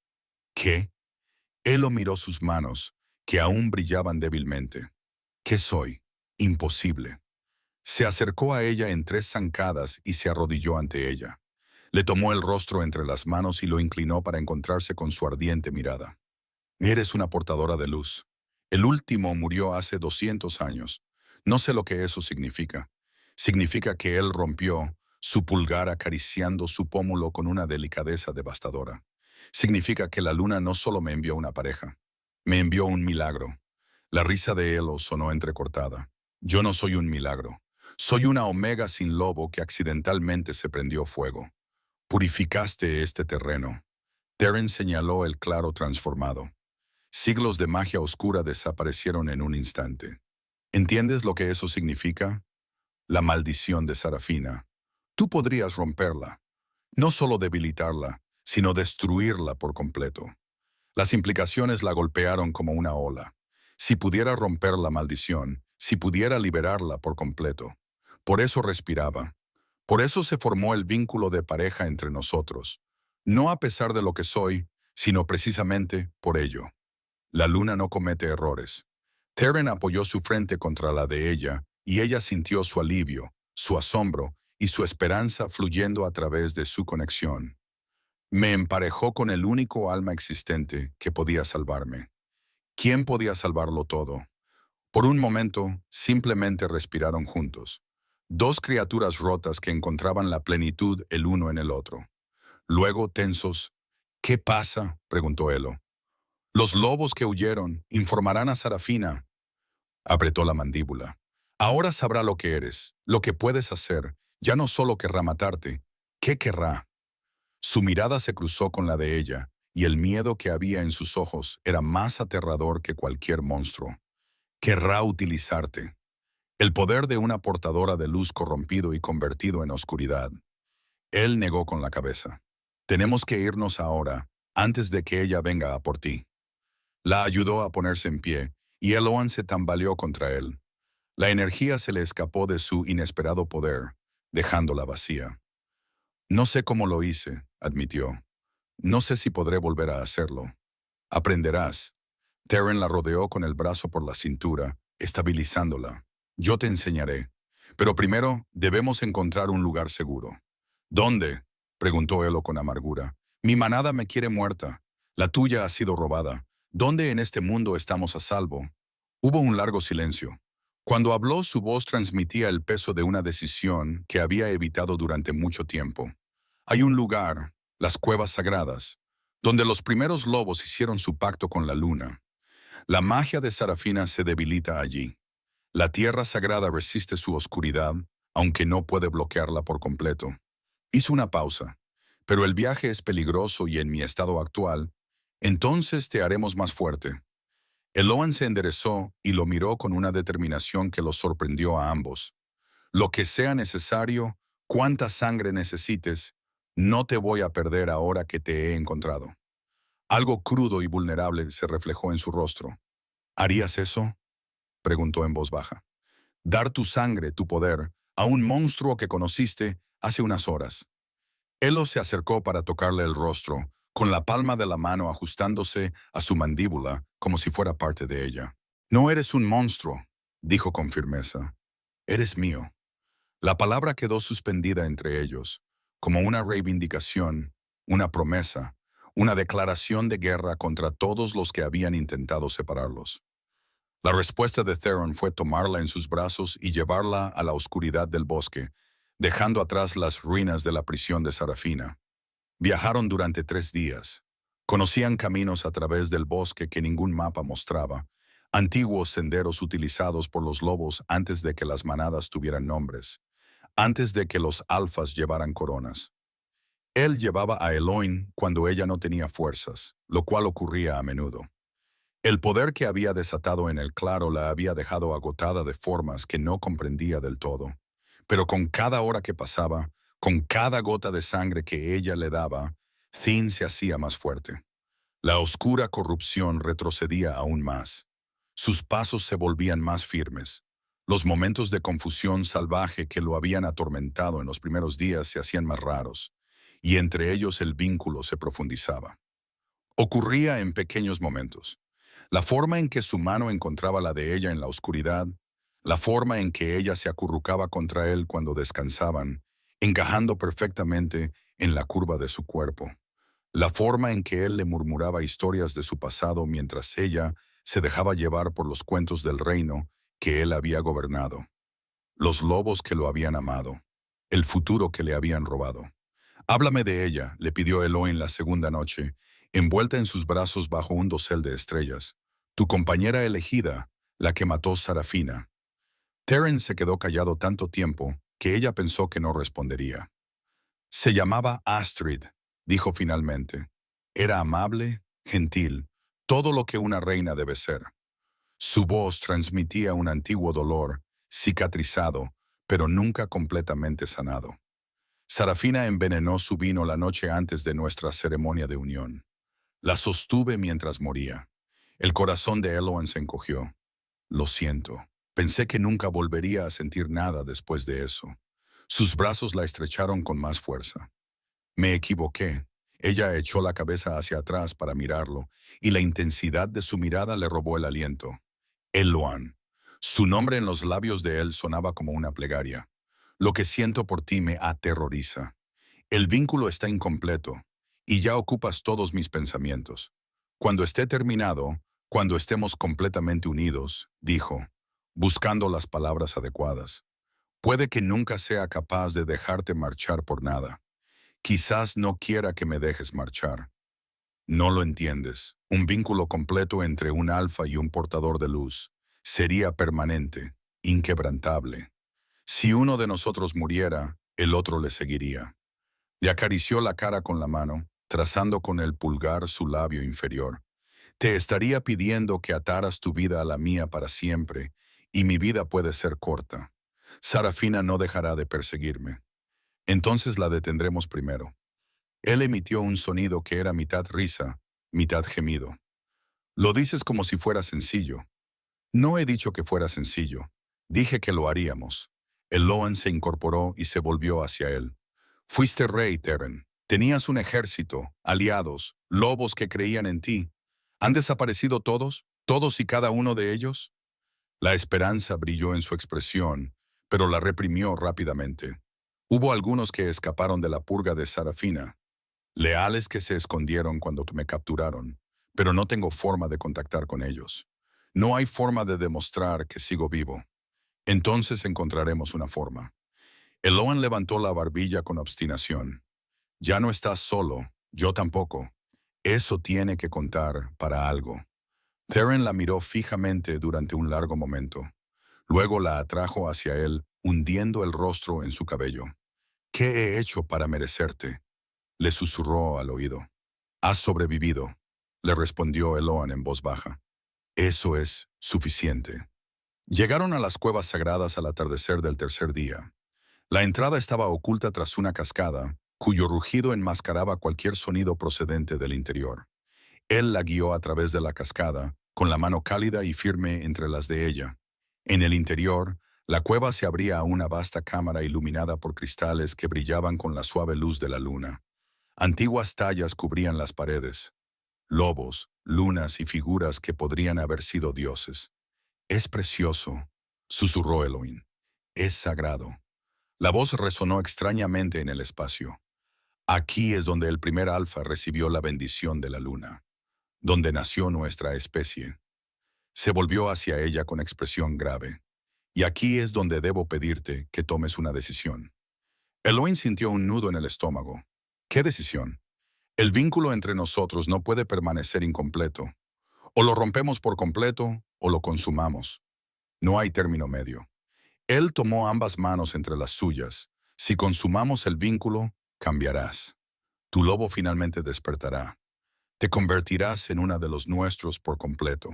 ¿Qué? Él miró sus manos, que aún brillaban débilmente. ¿Qué soy? Imposible. Se acercó a ella en 3 zancadas y se arrodilló ante ella. Le tomó el rostro entre las manos y lo inclinó para encontrarse con su ardiente mirada. Eres una portadora de luz. El último murió hace 200 años. No sé lo que eso significa. Significa que él rompió, su pulgar acariciando su pómulo con una delicadeza devastadora. Significa que la luna no solo me envió una pareja, me envió un milagro. La risa de Elo sonó entrecortada. Yo no soy un milagro. Soy una omega sin lobo que accidentalmente se prendió fuego. Purificaste este terreno. Terren señaló el claro transformado. Siglos de magia oscura desaparecieron en un instante. ¿Entiendes lo que eso significa? La maldición de Sarafina. Tú podrías romperla, no solo debilitarla, sino destruirla por completo. Las implicaciones la golpearon como una ola. Si pudiera romper la maldición, si pudiera liberarla por completo. Por eso respiraba. Por eso se formó el vínculo de pareja entre nosotros. No a pesar de lo que soy, sino precisamente por ello. La luna no comete errores. Terren apoyó su frente contra la de ella, y ella sintió su alivio, su asombro y su esperanza fluyendo a través de su conexión. Me emparejó con el único alma existente que podía salvarme. ¿Quién podía salvarlo todo? Por un momento, simplemente respiraron juntos. Dos criaturas rotas que encontraban la plenitud el uno en el otro. Luego, tensos, ¿qué pasa?, preguntó Elo. Los lobos que huyeron informarán a Sarafina. Apretó la mandíbula. Ahora sabrá lo que eres, lo que puedes hacer. Ya no solo querrá matarte. ¿Qué querrá? Su mirada se cruzó con la de ella, y el miedo que había en sus ojos era más aterrador que cualquier monstruo. Querrá utilizarte. El poder de una portadora de luz corrompido y convertido en oscuridad. Él negó con la cabeza. Tenemos que irnos ahora, antes de que ella venga a por ti. La ayudó a ponerse en pie, y Eloan se tambaleó contra él. La energía se le escapó de su inesperado poder, dejándola vacía. No sé cómo lo hice, admitió. No sé si podré volver a hacerlo. Aprenderás. Terren la rodeó con el brazo por la cintura, estabilizándola. Yo te enseñaré. Pero primero debemos encontrar un lugar seguro. ¿Dónde?, preguntó Elo con amargura. Mi manada me quiere muerta. La tuya ha sido robada. ¿Dónde en este mundo estamos a salvo? Hubo un largo silencio. Cuando habló, su voz transmitía el peso de una decisión que había evitado durante mucho tiempo. Hay un lugar, las cuevas sagradas, donde los primeros lobos hicieron su pacto con la luna. La magia de Sarafina se debilita allí. La tierra sagrada resiste su oscuridad, aunque no puede bloquearla por completo. Hizo una pausa. Pero el viaje es peligroso y en mi estado actual, entonces te haremos más fuerte. Eloan se enderezó y lo miró con una determinación que los sorprendió a ambos. Lo que sea necesario, cuánta sangre necesites, no te voy a perder ahora que te he encontrado. Algo crudo y vulnerable se reflejó en su rostro. ¿Harías eso?, preguntó en voz baja. Dar tu sangre, tu poder, a un monstruo que conociste hace unas horas. Elo se acercó para tocarle el rostro, con la palma de la mano ajustándose a su mandíbula como si fuera parte de ella. No eres un monstruo, dijo con firmeza. Eres mío. La palabra quedó suspendida entre ellos, como una reivindicación, una promesa, una declaración de guerra contra todos los que habían intentado separarlos. La respuesta de Theron fue tomarla en sus brazos y llevarla a la oscuridad del bosque, dejando atrás las ruinas de la prisión de Sarafina. Viajaron durante 3 días. Conocían caminos a través del bosque que ningún mapa mostraba, antiguos senderos utilizados por los lobos antes de que las manadas tuvieran nombres, antes de que los alfas llevaran coronas. Él llevaba a Eloin cuando ella no tenía fuerzas, lo cual ocurría a menudo. El poder que había desatado en el claro la había dejado agotada de formas que no comprendía del todo. Pero con cada hora que pasaba, con cada gota de sangre que ella le daba, Thin se hacía más fuerte. La oscura corrupción retrocedía aún más. Sus pasos se volvían más firmes. Los momentos de confusión salvaje que lo habían atormentado en los primeros días se hacían más raros, y entre ellos el vínculo se profundizaba. Ocurría en pequeños momentos. La forma en que su mano encontraba la de ella en la oscuridad, la forma en que ella se acurrucaba contra él cuando descansaban, encajando perfectamente en la curva de su cuerpo, la forma en que él le murmuraba historias de su pasado mientras ella se dejaba llevar por los cuentos del reino que él había gobernado, los lobos que lo habían amado, el futuro que le habían robado. «Háblame de ella», le pidió Eloin la segunda noche, envuelta en sus brazos bajo un dosel de estrellas. «Tu compañera elegida, la que mató Sarafina». Theron se quedó callado tanto tiempo que ella pensó que no respondería. «Se llamaba Astrid», dijo finalmente. «Era amable, gentil, todo lo que una reina debe ser». Su voz transmitía un antiguo dolor, cicatrizado, pero nunca completamente sanado. «Sarafina envenenó su vino la noche antes de nuestra ceremonia de unión. La sostuve mientras moría». El corazón de Eloin se encogió. «Lo siento. Pensé que nunca volvería a sentir nada después de eso». Sus brazos la estrecharon con más fuerza. «Me equivoqué». Ella echó la cabeza hacia atrás para mirarlo, y la intensidad de su mirada le robó el aliento. Eloin. Su nombre en los labios de él sonaba como una plegaria. «Lo que siento por ti me aterroriza. El vínculo está incompleto, y ya ocupas todos mis pensamientos. Cuando esté terminado, cuando estemos completamente unidos», dijo, buscando las palabras adecuadas, «puede que nunca sea capaz de dejarte marchar por nada. Quizás no quiera que me dejes marchar. No lo entiendes. Un vínculo completo entre un alfa y un portador de luz sería permanente, inquebrantable. Si uno de nosotros muriera, el otro le seguiría». Le acarició la cara con la mano, trazando con el pulgar su labio inferior. «Te estaría pidiendo que ataras tu vida a la mía para siempre, y mi vida puede ser corta. Sarafina no dejará de perseguirme. Entonces la detendremos primero». Él emitió un sonido que era mitad risa, mitad gemido. «Lo dices como si fuera sencillo». «No he dicho que fuera sencillo. Dije que lo haríamos». Eloin se incorporó y se volvió hacia él. «Fuiste rey, Theron. Tenías un ejército, aliados, lobos que creían en ti. ¿Han desaparecido todos? ¿Todos y cada uno de ellos?» La esperanza brilló en su expresión, pero la reprimió rápidamente. «Hubo algunos que escaparon de la purga de Sarafina, leales que se escondieron cuando me capturaron, pero no tengo forma de contactar con ellos. No hay forma de demostrar que sigo vivo. Entonces encontraremos una forma». Eloin levantó la barbilla con obstinación. «Ya no estás solo, yo tampoco. Eso tiene que contar para algo». Theron la miró fijamente durante un largo momento. Luego la atrajo hacia él, hundiendo el rostro en su cabello. «¿Qué he hecho para merecerte?», le susurró al oído. «Has sobrevivido», le respondió Eloin en voz baja. «Eso es suficiente». Llegaron a las cuevas sagradas al atardecer del tercer día. La entrada estaba oculta tras una cascada, cuyo rugido enmascaraba cualquier sonido procedente del interior. Él la guió a través de la cascada, con la mano cálida y firme entre las de ella. En el interior, La cueva se abría a una vasta cámara iluminada por cristales que brillaban con la suave luz de la luna. Antiguas tallas cubrían las paredes, lobos, lunas y figuras que podrían haber sido dioses. «Es precioso», susurró Elohim. «Es sagrado». La voz resonó extrañamente en el espacio. «Aquí es donde el primer alfa recibió la bendición de la luna, donde nació nuestra especie». Se volvió hacia ella con expresión grave. «Y aquí es donde debo pedirte que tomes una decisión». Elohim sintió un nudo en el estómago. ¿Qué decisión? El vínculo entre nosotros no puede permanecer incompleto. O lo rompemos por completo o lo consumamos. No hay término medio. Él tomó ambas manos entre las suyas. Si consumamos el vínculo, cambiarás. Tu lobo finalmente despertará. Te convertirás en una de los nuestros por completo.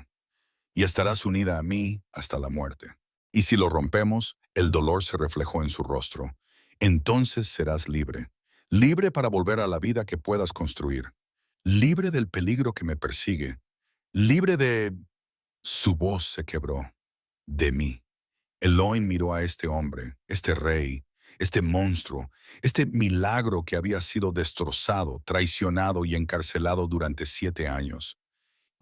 Y estarás unida a mí hasta la muerte. Y si lo rompemos, el dolor se reflejó en su rostro. Entonces serás libre. Libre para volver a la vida que puedas construir. Libre del peligro que me persigue. Libre de... Su voz se quebró. De mí. Elohim miró a este hombre, este rey, este monstruo, este milagro que había sido destrozado, traicionado y encarcelado durante 7 años.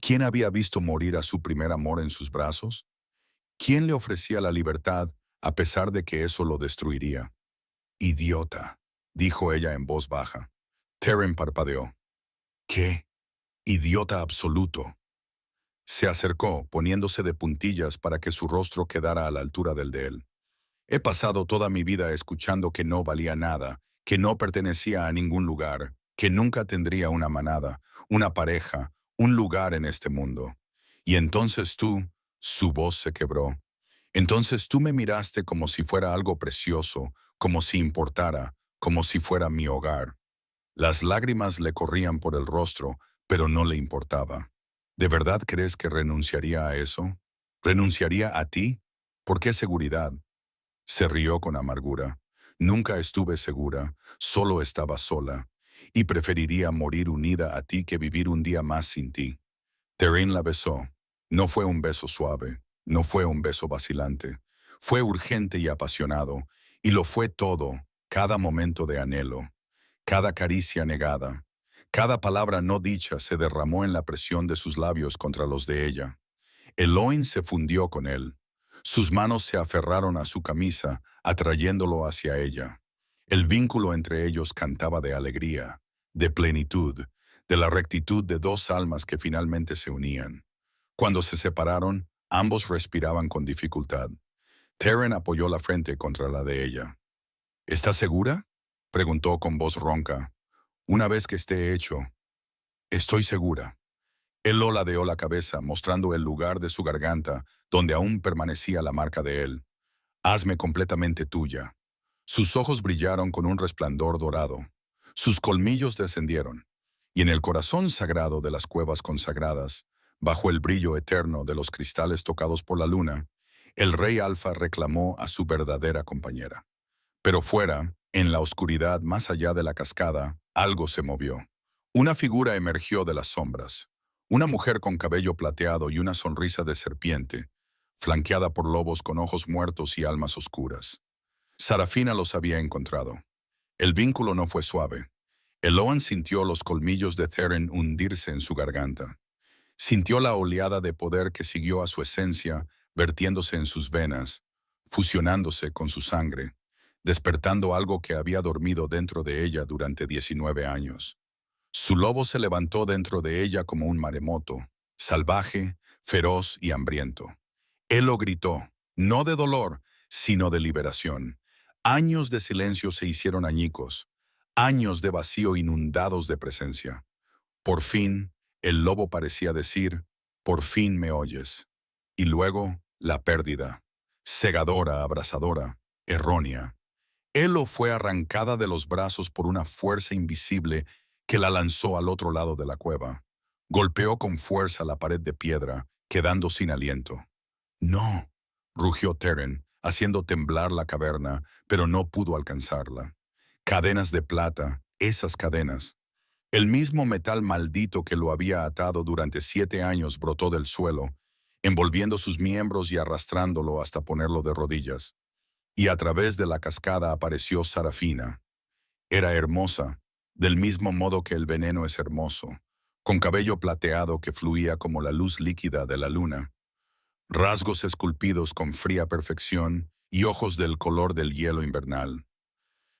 ¿Quién había visto morir a su primer amor en sus brazos? ¿Quién le ofrecía la libertad a pesar de que eso lo destruiría? «Idiota», dijo ella en voz baja. Terren parpadeó. «¿Qué? Idiota absoluto». Se acercó, poniéndose de puntillas para que su rostro quedara a la altura del de él. «He pasado toda mi vida escuchando que no valía nada, que no pertenecía a ningún lugar, que nunca tendría una manada, una pareja, un lugar en este mundo. Y entonces tú», su voz se quebró, «entonces tú me miraste como si fuera algo precioso, como si importara, como si fuera mi hogar». Las lágrimas le corrían por el rostro, pero no le importaba. «¿De verdad crees que renunciaría a eso? ¿Renunciaría a ti? ¿Por qué seguridad?» Se rió con amargura. «Nunca estuve segura, solo estaba sola, y preferiría morir unida a ti que vivir un día más sin ti». Terren la besó. No fue un beso suave, no fue un beso vacilante. Fue urgente y apasionado, y lo fue todo, cada momento de anhelo, cada caricia negada. Cada palabra no dicha se derramó en la presión de sus labios contra los de ella. Elohim se fundió con él. Sus manos se aferraron a su camisa, atrayéndolo hacia ella. El vínculo entre ellos cantaba de alegría, de plenitud, de la rectitud de dos almas que finalmente se unían. Cuando se separaron, ambos respiraban con dificultad. Terren apoyó la frente contra la de ella. «¿Estás segura?», preguntó con voz ronca. «Una vez que esté hecho». «Estoy segura». Él lo ladeó la cabeza, mostrando el lugar de su garganta, donde aún permanecía la marca de él. «Hazme completamente tuya». Sus ojos brillaron con un resplandor dorado. Sus colmillos descendieron. Y en el corazón sagrado de las cuevas consagradas, bajo el brillo eterno de los cristales tocados por la luna, el rey Alfa reclamó a su verdadera compañera. Pero fuera, en la oscuridad más allá de la cascada, algo se movió. Una figura emergió de las sombras. Una mujer con cabello plateado y una sonrisa de serpiente, flanqueada por lobos con ojos muertos y almas oscuras. Sarafina los había encontrado. El vínculo no fue suave. Elohim sintió los colmillos de Terren hundirse en su garganta. Sintió la oleada de poder que siguió a su esencia, vertiéndose en sus venas, fusionándose con su sangre, despertando algo que había dormido dentro de ella durante 19 años. Su lobo se levantó dentro de ella como un maremoto, salvaje, feroz y hambriento. Él lo gritó, no de dolor, sino de liberación. Años de silencio se hicieron añicos, años de vacío inundados de presencia. Por fin, el lobo parecía decir, «Por fin me oyes». Y luego, la pérdida, cegadora, abrasadora, errónea. Elo fue arrancada de los brazos por una fuerza invisible que la lanzó al otro lado de la cueva. Golpeó con fuerza la pared de piedra, quedando sin aliento. «No», rugió Terren, haciendo temblar la caverna, pero no pudo alcanzarla. Cadenas de plata, esas cadenas. El mismo metal maldito que lo había atado durante 7 años brotó del suelo, envolviendo sus miembros y arrastrándolo hasta ponerlo de rodillas. y a través de la cascada apareció Sarafina. Era hermosa, del mismo modo que el veneno es hermoso, con cabello plateado que fluía como la luz líquida de la luna, rasgos esculpidos con fría perfección y ojos del color del hielo invernal.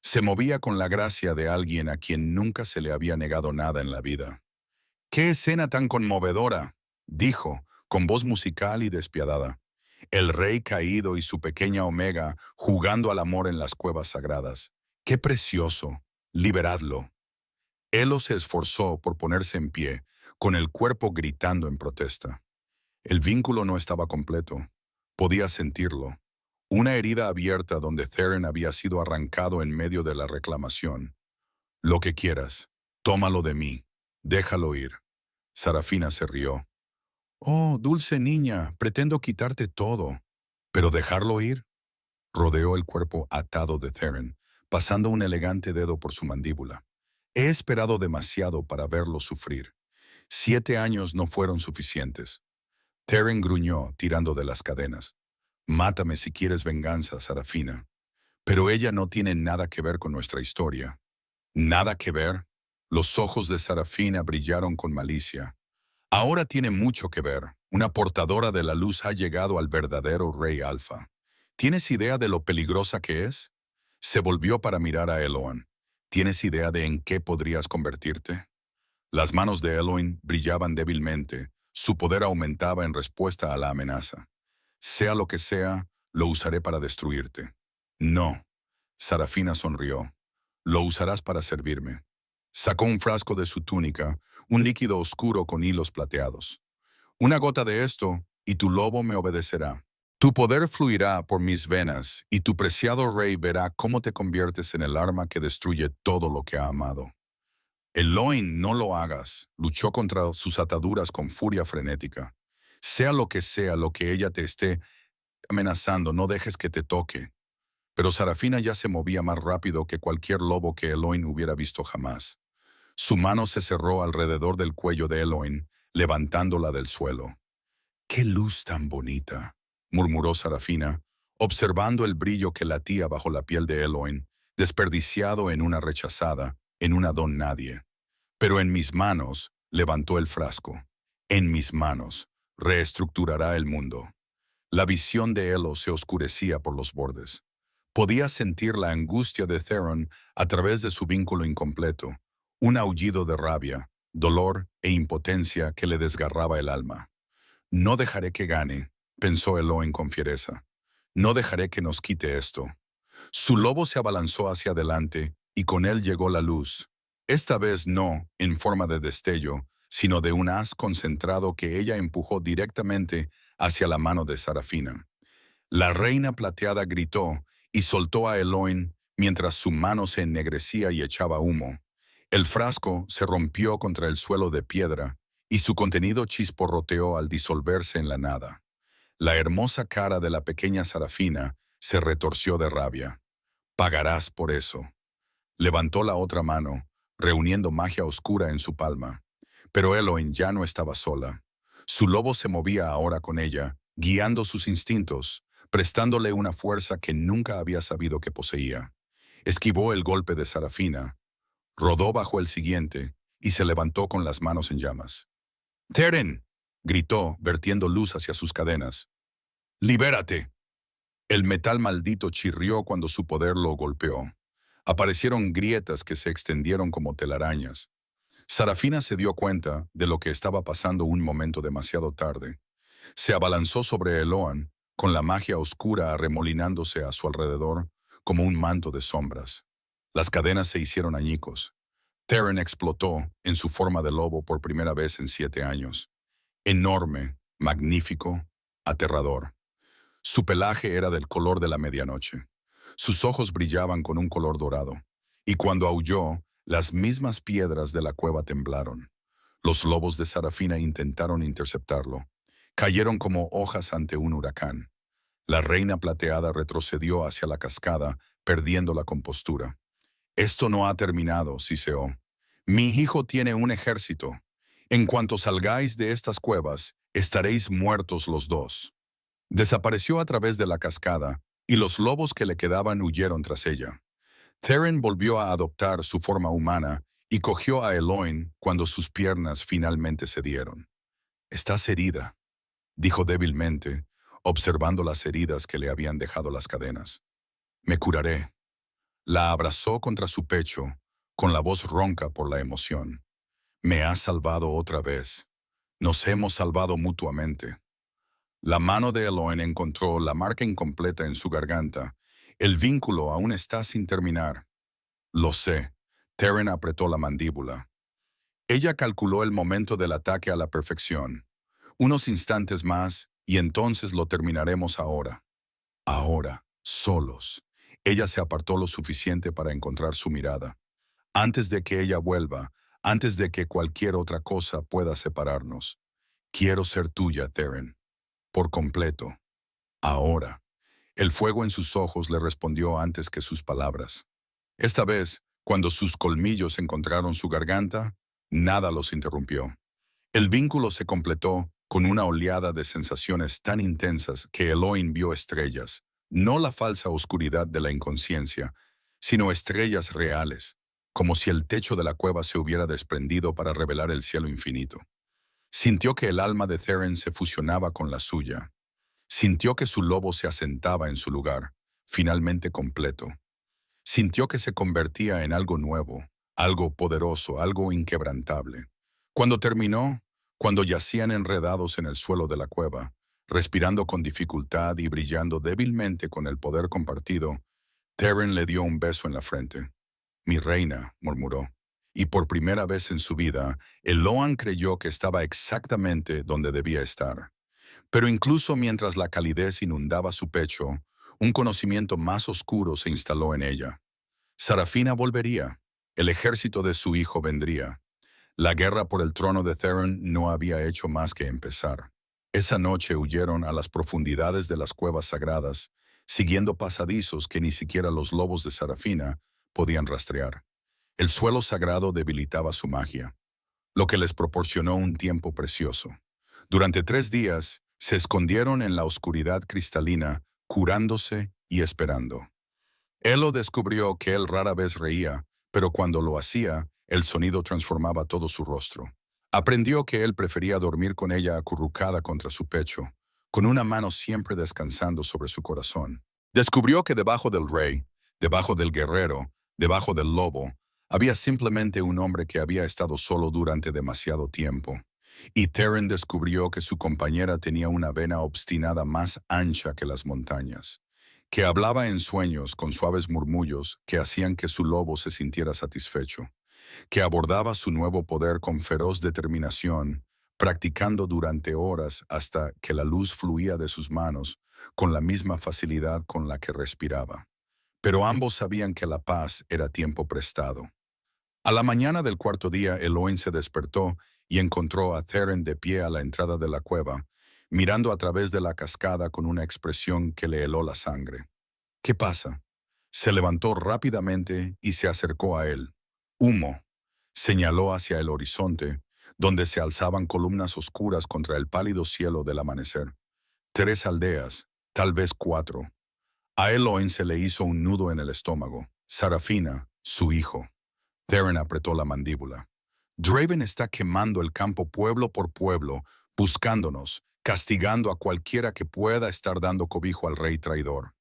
Se movía con la gracia de alguien a quien nunca se le había negado nada en la vida. «¡Qué escena tan conmovedora!», dijo, con voz musical y despiadada. «El rey caído y su pequeña Omega jugando al amor en las cuevas sagradas. ¡Qué precioso! Liberadlo». Elo se esforzó por ponerse en pie, con el cuerpo gritando en protesta. El vínculo no estaba completo. Podía sentirlo. Una herida abierta donde Theren había sido arrancado en medio de la reclamación. «Lo que quieras. Tómalo de mí. Déjalo ir». Sarafina se rió. «Oh, dulce niña, pretendo quitarte todo. ¿Pero dejarlo ir?». Rodeó el cuerpo atado de Theren, pasando un elegante dedo por su mandíbula. «He esperado demasiado para verlo sufrir. 7 años no fueron suficientes». Theren gruñó, tirando de las cadenas. «Mátame si quieres venganza, Sarafina. Pero ella no tiene nada que ver con nuestra historia». «¿Nada que ver?». Los ojos de Sarafina brillaron con malicia. «Ahora tiene mucho que ver. Una portadora de la luz ha llegado al verdadero rey Alfa. ¿Tienes idea de lo peligrosa que es?». Se volvió para mirar a Eloin. «¿Tienes idea de en qué podrías convertirte?». Las manos de Eloin brillaban débilmente. Su poder aumentaba en respuesta a la amenaza. «Sea lo que sea, lo usaré para destruirte». «No». Sarafina sonrió. «Lo usarás para servirme». Sacó un frasco de su túnica, un líquido oscuro con hilos plateados. «Una gota de esto, y tu lobo me obedecerá. Tu poder fluirá por mis venas, y tu preciado rey verá cómo te conviertes en el arma que destruye todo lo que ha amado». «Eloin, no lo hagas», luchó contra sus ataduras con furia frenética. Sea lo que ella te esté amenazando, no dejes que te toque». Pero Sarafina ya se movía más rápido que cualquier lobo que Eloin hubiera visto jamás. Su mano se cerró alrededor del cuello de Eloin, levantándola del suelo. «¡Qué luz tan bonita!», murmuró Sarafina, observando el brillo que latía bajo la piel de Eloin, desperdiciado en una rechazada, en una don nadie. «Pero en mis manos», levantó el frasco, «en mis manos, reestructurará el mundo». La visión de Elo se oscurecía por los bordes. Podía sentir la angustia de Theron a través de su vínculo incompleto, un aullido de rabia, dolor e impotencia que le desgarraba el alma. «No dejaré que gane», pensó Eloin con fiereza. «No dejaré que nos quite esto». Su lobo se abalanzó hacia adelante y con él llegó la luz. Esta vez no en forma de destello, sino de un haz concentrado que ella empujó directamente hacia la mano de Sarafina. La reina plateada gritó y soltó a Eloin mientras su mano se ennegrecía y echaba humo. El frasco se rompió contra el suelo de piedra y su contenido chisporroteó al disolverse en la nada. La hermosa cara de la pequeña Sarafina se retorció de rabia. «Pagarás por eso». Levantó la otra mano, reuniendo magia oscura en su palma. Pero Eloin ya no estaba sola. Su lobo se movía ahora con ella, guiando sus instintos, prestándole una fuerza que nunca había sabido que poseía. Esquivó el golpe de Sarafina, rodó bajo el siguiente y se levantó con las manos en llamas. «¡Theren!», gritó, vertiendo luz hacia sus cadenas. «¡Libérate!». El metal maldito chirrió cuando su poder lo golpeó. Aparecieron grietas que se extendieron como telarañas. Sarafina se dio cuenta de lo que estaba pasando un momento demasiado tarde. Se abalanzó sobre Eloin, con la magia oscura arremolinándose a su alrededor como un manto de sombras. Las cadenas se hicieron añicos. Theren explotó en su forma de lobo por primera vez en 7 años. Enorme, magnífico, aterrador. Su pelaje era del color de la medianoche. Sus ojos brillaban con un color dorado. Y cuando aulló, las mismas piedras de la cueva temblaron. Los lobos de Sarafina intentaron interceptarlo. Cayeron como hojas ante un huracán. La reina plateada retrocedió hacia la cascada, perdiendo la compostura. «Esto no ha terminado», siseó. «Mi hijo tiene un ejército. En cuanto salgáis de estas cuevas, estaréis muertos los dos». Desapareció a través de la cascada, y los lobos que le quedaban huyeron tras ella. Theron volvió a adoptar su forma humana y cogió a Eloin cuando sus piernas finalmente cedieron. «Estás herida», dijo débilmente, observando las heridas que le habían dejado las cadenas. «Me curaré». La abrazó contra su pecho, con la voz ronca por la emoción. «Me has salvado otra vez. Nos hemos salvado mutuamente». La mano de Eloin encontró la marca incompleta en su garganta. «El vínculo aún está sin terminar». «Lo sé». Theron apretó la mandíbula. Ella calculó el momento del ataque a la perfección. Unos instantes más, y entonces lo terminaremos ahora. Ahora, solos. Ella se apartó lo suficiente para encontrar su mirada. «Antes de que ella vuelva, antes de que cualquier otra cosa pueda separarnos. Quiero ser tuya, Theron. Por completo. Ahora». El fuego en sus ojos le respondió antes que sus palabras. Esta vez, cuando sus colmillos encontraron su garganta, nada los interrumpió. El vínculo se completó con una oleada de sensaciones tan intensas que Eloin vio estrellas, no la falsa oscuridad de la inconsciencia, sino estrellas reales, como si el techo de la cueva se hubiera desprendido para revelar el cielo infinito. Sintió que el alma de Theron se fusionaba con la suya. Sintió que su lobo se asentaba en su lugar, finalmente completo. Sintió que se convertía en algo nuevo, algo poderoso, algo inquebrantable. Cuando terminó, cuando yacían enredados en el suelo de la cueva, respirando con dificultad y brillando débilmente con el poder compartido, Theron le dio un beso en la frente. «Mi reina», murmuró. Y por primera vez en su vida, Eloan creyó que estaba exactamente donde debía estar. Pero incluso mientras la calidez inundaba su pecho, un conocimiento más oscuro se instaló en ella. Sarafina volvería. El ejército de su hijo vendría. La guerra por el trono de Theron no había hecho más que empezar. Esa noche huyeron a las profundidades de las cuevas sagradas, siguiendo pasadizos que ni siquiera los lobos de Sarafina podían rastrear. El suelo sagrado debilitaba su magia, lo que les proporcionó un tiempo precioso. Durante 3 días, se escondieron en la oscuridad cristalina, curándose y esperando. Elo descubrió que él rara vez reía, pero cuando lo hacía, el sonido transformaba todo su rostro. Aprendió que él prefería dormir con ella acurrucada contra su pecho, con una mano siempre descansando sobre su corazón. Descubrió que debajo del rey, debajo del guerrero, debajo del lobo, había simplemente un hombre que había estado solo durante demasiado tiempo. Y Theron descubrió que su compañera tenía una vena obstinada más ancha que las montañas, que hablaba en sueños con suaves murmullos que hacían que su lobo se sintiera satisfecho, que abordaba su nuevo poder con feroz determinación, practicando durante horas hasta que la luz fluía de sus manos con la misma facilidad con la que respiraba. Pero ambos sabían que la paz era tiempo prestado. A la mañana del cuarto día, Eloin se despertó y encontró a Theron de pie a la entrada de la cueva, mirando a través de la cascada con una expresión que le heló la sangre. «¿Qué pasa?» Se levantó rápidamente y se acercó a él. «Humo», señaló hacia el horizonte, donde se alzaban columnas oscuras contra el pálido cielo del amanecer. 3 aldeas, tal vez 4. A Eloin se le hizo un nudo en el estómago. Sarafina, su hijo. Theron apretó la mandíbula. «Draven está quemando el campo pueblo por pueblo, buscándonos, castigando a cualquiera que pueda estar dando cobijo al rey traidor».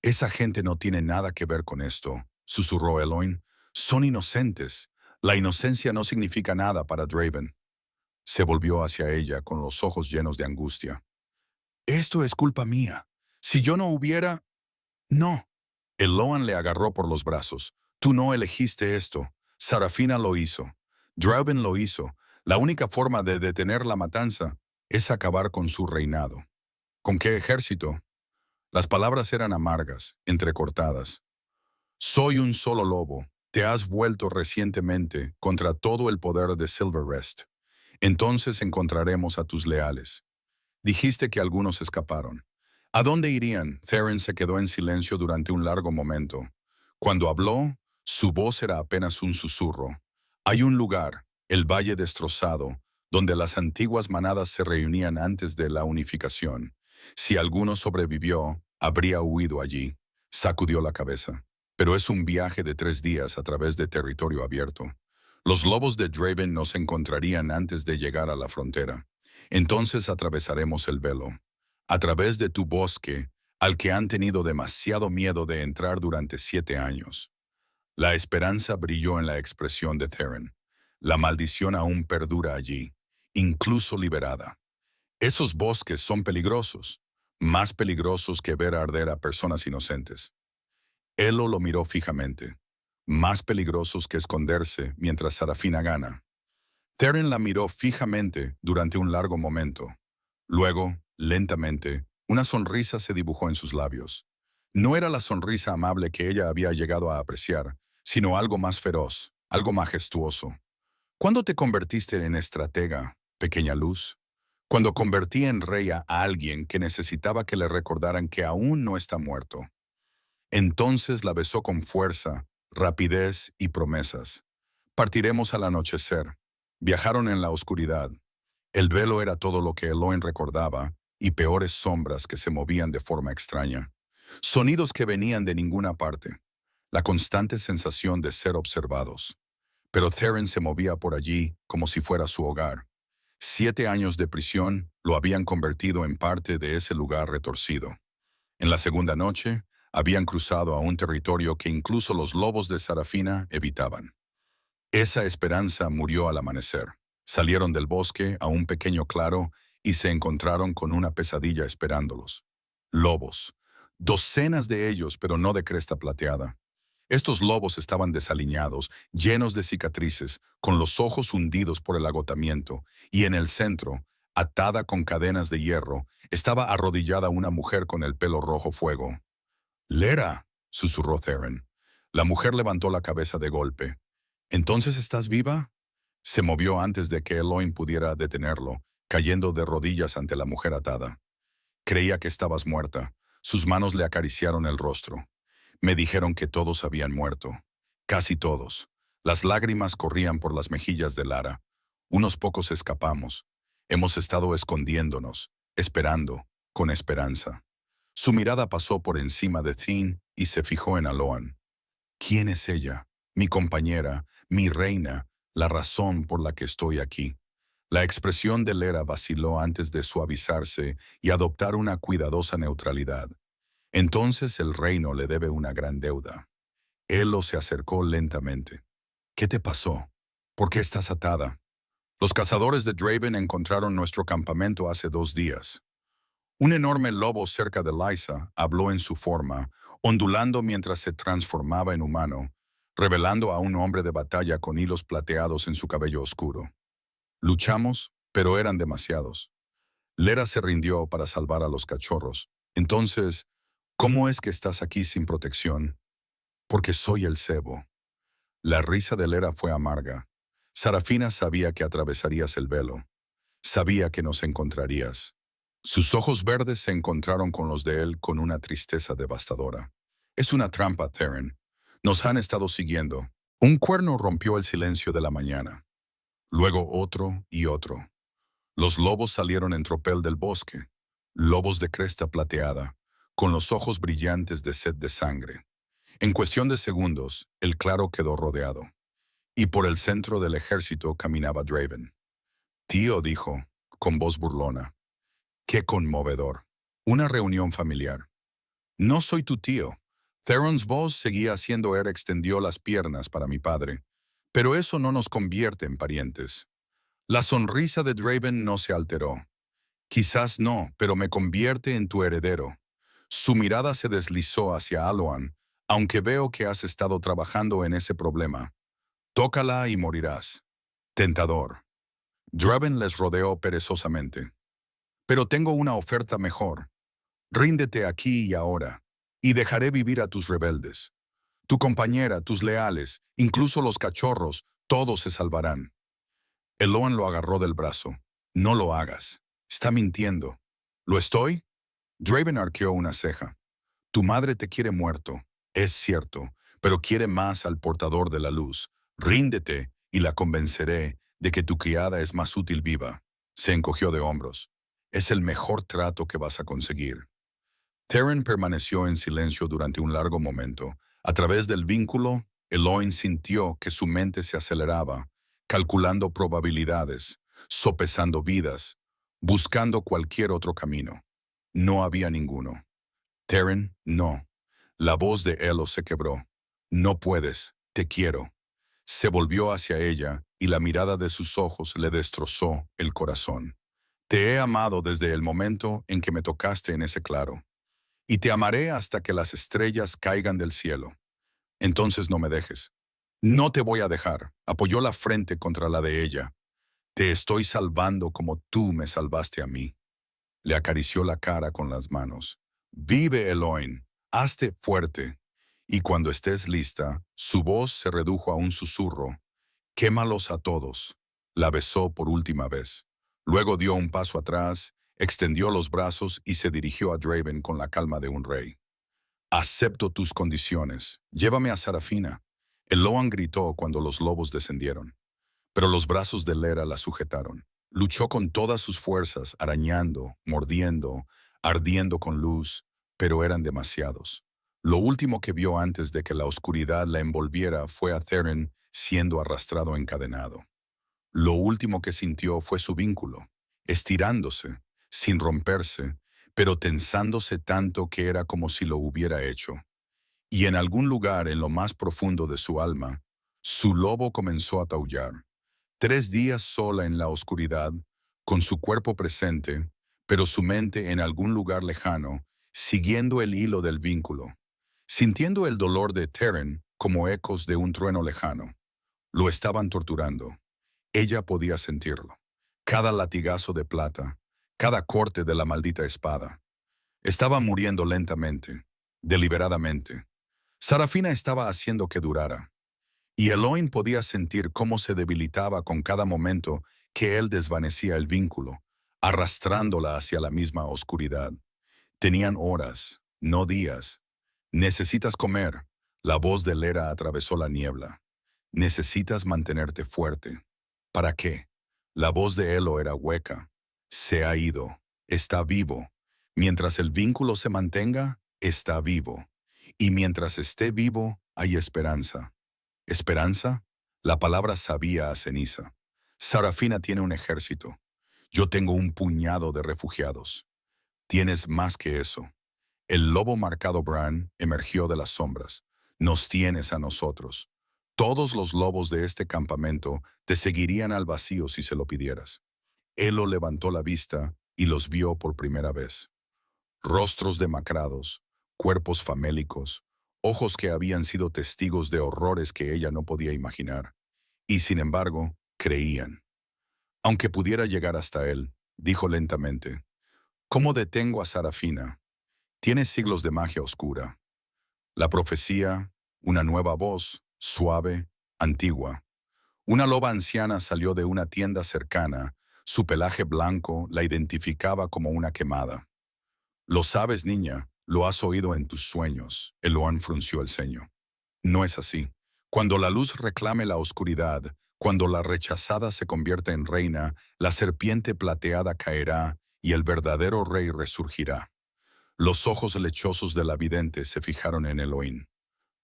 «Esa gente no tiene nada que ver con esto», susurró Eloin. «Son inocentes. La inocencia no significa nada para Draven». Se volvió hacia ella con los ojos llenos de angustia. «Esto es culpa mía. Si yo no hubiera...» «No». Eloan le agarró por los brazos. «Tú no elegiste esto. Sarafina lo hizo. Draven lo hizo. La única forma de detener la matanza es acabar con su reinado». «¿Con qué ejército?» Las palabras eran amargas, entrecortadas. «Soy un solo lobo. Te has vuelto recientemente contra todo el poder de Silverrest. Entonces encontraremos a tus leales. Dijiste que algunos escaparon. ¿A dónde irían?» Theron se quedó en silencio durante un largo momento. Cuando habló, su voz era apenas un susurro. «Hay un lugar, el Valle Destrozado, donde las antiguas manadas se reunían antes de la unificación. Si alguno sobrevivió, Habría huido allí. Sacudió la cabeza. Pero es un viaje de 3 días a través de territorio abierto. Los lobos de Draven nos encontrarían antes de llegar a la frontera. Entonces atravesaremos el velo. A través de tu bosque, al que han tenido demasiado miedo de entrar durante 7 años. La esperanza brilló en la expresión de Theron. La maldición aún perdura allí, incluso liberada. Esos bosques son peligrosos, más peligrosos que ver arder a personas inocentes. Elo lo miró fijamente, más peligrosos que esconderse mientras Sarafina gana. Theron la miró fijamente durante un largo momento. Luego, lentamente, una sonrisa se dibujó en sus labios. No era la sonrisa amable que ella había llegado a apreciar, sino algo más feroz, algo majestuoso. ¿Cuándo te convertiste en estratega, pequeña luz? Cuando convertí en rey a alguien que necesitaba que le recordaran que aún no está muerto. Entonces la besó con fuerza, rapidez y promesas. Partiremos al anochecer. Viajaron en la oscuridad. El velo era todo lo que Eloin recordaba, y peores sombras que se movían de forma extraña. Sonidos que venían de ninguna parte. La constante sensación de ser observados. Pero Theron se movía por allí como si fuera su hogar. 7 años de prisión lo habían convertido en parte de ese lugar retorcido. En la segunda noche, habían cruzado a un territorio que incluso los lobos de Sarafina evitaban. Esa esperanza murió al amanecer. Salieron del bosque a un pequeño claro y se encontraron con una pesadilla esperándolos. Lobos. Docenas de ellos, pero no de cresta plateada. Estos lobos estaban desaliñados, llenos de cicatrices, con los ojos hundidos por el agotamiento, y en el centro, atada con cadenas de hierro, estaba arrodillada una mujer con el pelo rojo fuego. «Lera», susurró Theron. La mujer levantó la cabeza de golpe. «¿Entonces estás viva?» Se movió antes de que Eloin pudiera detenerlo, cayendo de rodillas ante la mujer atada. «Creía que estabas muerta». Sus manos le acariciaron el rostro. «Me dijeron que todos habían muerto. Casi todos». Las lágrimas corrían por las mejillas de Lara. «Unos pocos escapamos. Hemos estado escondiéndonos, esperando, con esperanza». Su mirada pasó por encima de Thyn y se fijó en Aloan. «¿Quién es ella? Mi compañera, mi reina, la razón por la que estoy aquí». La expresión de Lera vaciló antes de suavizarse y adoptar una cuidadosa neutralidad. «Entonces el reino le debe una gran deuda». Elo se acercó lentamente. «¿Qué te pasó? ¿Por qué estás atada?» «Los cazadores de Draven encontraron nuestro campamento hace 2 días». Un enorme lobo cerca de Lysa habló en su forma, ondulando mientras se transformaba en humano, revelando a un hombre de batalla con hilos plateados en su cabello oscuro. «Luchamos, pero eran demasiados». Lera se rindió para salvar a los cachorros. «Entonces, ¿cómo es que estás aquí sin protección?» «Porque soy el cebo». La risa de Lera fue amarga. «Sarafina sabía que atravesarías el velo. Sabía que nos encontrarías». Sus ojos verdes se encontraron con los de él con una tristeza devastadora. «Es una trampa, Theron. Nos han estado siguiendo». Un cuerno rompió el silencio de la mañana. Luego otro y otro. Los lobos salieron en tropel del bosque. Lobos de cresta plateada, con los ojos brillantes de sed de sangre. En cuestión de segundos, el claro quedó rodeado. Y por el centro del ejército caminaba Draven. «Tío», dijo, con voz burlona. «Qué conmovedor. Una reunión familiar». «No soy tu tío». Theron's voz seguía haciendo extendió las piernas para mi padre. «Pero eso no nos convierte en parientes». La sonrisa de Draven no se alteró. «Quizás no, pero me convierte en tu heredero». Su mirada se deslizó hacia Aloan, «aunque veo que has estado trabajando en ese problema. Tócala y morirás». Tentador. Draven les rodeó perezosamente. «Pero tengo una oferta mejor. Ríndete aquí y ahora, y dejaré vivir a tus rebeldes. Tu compañera, tus leales, incluso los cachorros, todos se salvarán». Eloan lo agarró del brazo. «No lo hagas. Está mintiendo». «¿Lo estoy?» Draven arqueó una ceja. «Tu madre te quiere muerto, es cierto, pero quiere más al portador de la luz. Ríndete y la convenceré de que tu criada es más útil viva». Se encogió de hombros. «Es el mejor trato que vas a conseguir». Terran permaneció en silencio durante un largo momento. A través del vínculo, Eloin sintió que su mente se aceleraba, calculando probabilidades, sopesando vidas, buscando cualquier otro camino. No había ninguno. Terran, no. La voz de Elo se quebró. No puedes, te quiero. Se volvió hacia ella y la mirada de sus ojos le destrozó el corazón. Te he amado desde el momento en que me tocaste en ese claro, y te amaré hasta que las estrellas caigan del cielo. Entonces no me dejes. No te voy a dejar. Apoyó la frente contra la de ella. Te estoy salvando como tú me salvaste a mí. Le acarició la cara con las manos. Vive, Eloin, hazte fuerte. Y cuando estés lista, su voz se redujo a un susurro. Quémalos a todos. La besó por última vez. Luego dio un paso atrás, extendió los brazos y se dirigió a Draven con la calma de un rey. Acepto tus condiciones. Llévame a Sarafina. Eloan gritó cuando los lobos descendieron. Pero los brazos de Lera la sujetaron. Luchó con todas sus fuerzas, arañando, mordiendo, ardiendo con luz, pero eran demasiados. Lo último que vio antes de que la oscuridad la envolviera fue a Theron siendo arrastrado encadenado. Lo último que sintió fue su vínculo, estirándose, sin romperse, pero tensándose tanto que era como si lo hubiera hecho. Y en algún lugar en lo más profundo de su alma, su lobo comenzó a taullar. 3 días sola en la oscuridad, con su cuerpo presente, pero su mente en algún lugar lejano, siguiendo el hilo del vínculo, sintiendo el dolor de Terran como ecos de un trueno lejano. Lo estaban torturando. Ella podía sentirlo. Cada latigazo de plata, cada corte de la maldita espada. Estaba muriendo lentamente, deliberadamente. Sarafina estaba haciendo que durara. Y Eloin podía sentir cómo se debilitaba con cada momento que él desvanecía el vínculo, arrastrándola hacia la misma oscuridad. Tenían horas, no días. Necesitas comer. La voz de Lera atravesó la niebla. Necesitas mantenerte fuerte. ¿Para qué? La voz de Elo era hueca. Se ha ido. Está vivo. Mientras el vínculo se mantenga, está vivo. Y mientras esté vivo, hay esperanza. ¿Esperanza? La palabra sabía a ceniza. Sarafina tiene un ejército. Yo tengo un puñado de refugiados. Tienes más que eso. El lobo marcado Bran emergió de las sombras. Nos tienes a nosotros. Todos los lobos de este campamento te seguirían al vacío si se lo pidieras. Elo levantó la vista y los vio por primera vez. Rostros demacrados, cuerpos famélicos, ojos que habían sido testigos de horrores que ella no podía imaginar. Y sin embargo, creían. Aunque pudiera llegar hasta él, dijo lentamente, ¿cómo detengo a Sarafina? Tiene siglos de magia oscura. La profecía, una nueva voz, suave, antigua. Una loba anciana salió de una tienda cercana. Su pelaje blanco la identificaba como una quemada. Lo sabes, niña, lo has oído en tus sueños. Eloan frunció el ceño. No es así. Cuando la luz reclame la oscuridad, cuando la rechazada se convierta en reina, la serpiente plateada caerá y el verdadero rey resurgirá. Los ojos lechosos de la vidente se fijaron en Eloín.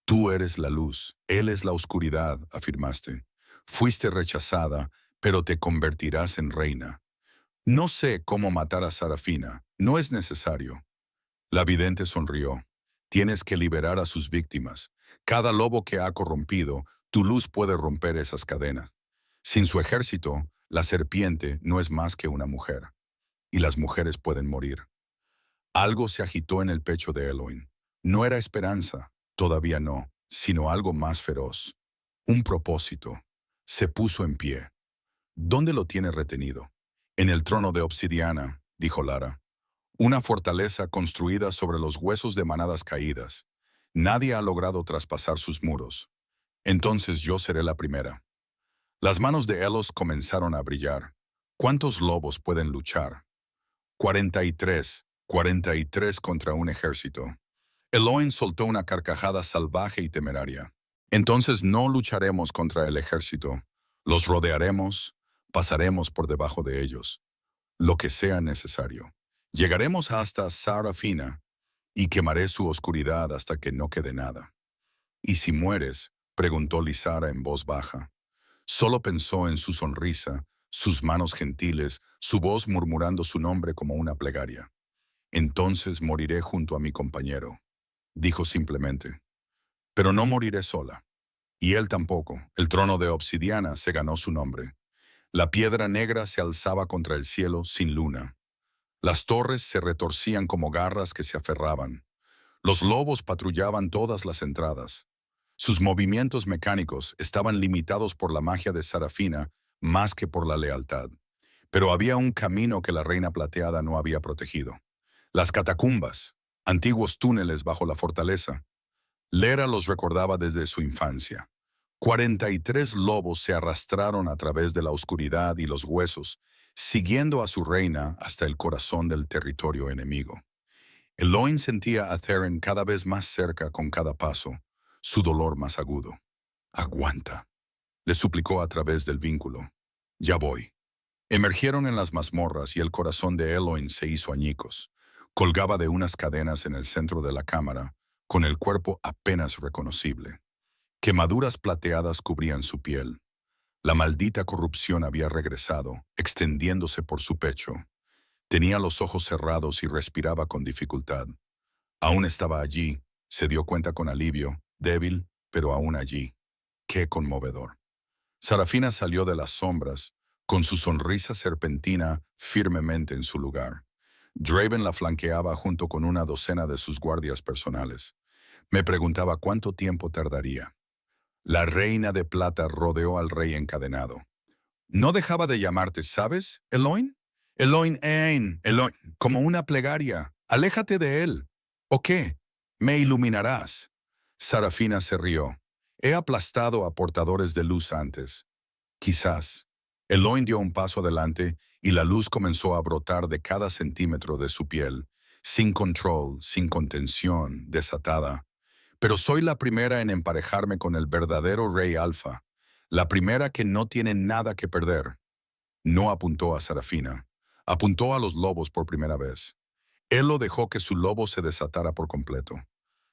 Tú eres la luz, él es la oscuridad, afirmaste. Fuiste rechazada, pero te convertirás en reina. No sé cómo matar a Sarafina, no es necesario. La vidente sonrió. Tienes que liberar a sus víctimas. Cada lobo que ha corrompido, tu luz puede romper esas cadenas. Sin su ejército, la serpiente no es más que una mujer. Y las mujeres pueden morir. Algo se agitó en el pecho de Eloin. No era esperanza, todavía no, sino algo más feroz. Un propósito. Se puso en pie. ¿Dónde lo tiene retenido? En el trono de obsidiana, dijo Lara. Una fortaleza construida sobre los huesos de manadas caídas. Nadie ha logrado traspasar sus muros. Entonces yo seré la primera. Las manos de Elos comenzaron a brillar. ¿Cuántos lobos pueden luchar? 43. 43 contra un ejército. Eloin soltó una carcajada salvaje y temeraria. Entonces no lucharemos contra el ejército. Los rodearemos, pasaremos por debajo de ellos. Lo que sea necesario. Llegaremos hasta Sarafina, y quemaré su oscuridad hasta que no quede nada. ¿Y si mueres? Preguntó Lizara en voz baja. Solo pensó en su sonrisa, sus manos gentiles, su voz murmurando su nombre como una plegaria. Entonces moriré junto a mi compañero, dijo simplemente. Pero no moriré sola. Y él tampoco. El trono de obsidiana se ganó su nombre. La piedra negra se alzaba contra el cielo sin luna. Las torres se retorcían como garras que se aferraban. Los lobos patrullaban todas las entradas. Sus movimientos mecánicos estaban limitados por la magia de Sarafina más que por la lealtad. Pero había un camino que la reina plateada no había protegido. Las catacumbas, antiguos túneles bajo la fortaleza. Lera los recordaba desde su infancia. 43 lobos se arrastraron a través de la oscuridad y los huesos, siguiendo a su reina hasta el corazón del territorio enemigo. Eloin sentía a Theren cada vez más cerca con cada paso, su dolor más agudo. «Aguanta», le suplicó a través del vínculo. «Ya voy». Emergieron en las mazmorras y el corazón de Eloin se hizo añicos. Colgaba de unas cadenas en el centro de la cámara, con el cuerpo apenas reconocible. Quemaduras plateadas cubrían su piel. La maldita corrupción había regresado, extendiéndose por su pecho. Tenía los ojos cerrados y respiraba con dificultad. Aún estaba allí, se dio cuenta con alivio, débil, pero aún allí. ¡Qué conmovedor! Sarafina salió de las sombras, con su sonrisa serpentina firmemente en su lugar. Draven la flanqueaba junto con una docena de sus guardias personales. Me preguntaba cuánto tiempo tardaría. La reina de plata rodeó al rey encadenado. No dejaba de llamarte, ¿sabes, Eloin? Eloin Ein, Eloin, como una plegaria. Aléjate de él. ¿O qué? Me iluminarás. Sarafina se rió. He aplastado a portadores de luz antes. Quizás. Eloin dio un paso adelante y la luz comenzó a brotar de cada centímetro de su piel, sin control, sin contención, desatada. Pero soy la primera en emparejarme con el verdadero rey Alfa, la primera que no tiene nada que perder. No apuntó a Sarafina, apuntó a los lobos por primera vez. Él lo dejó que su lobo se desatara por completo.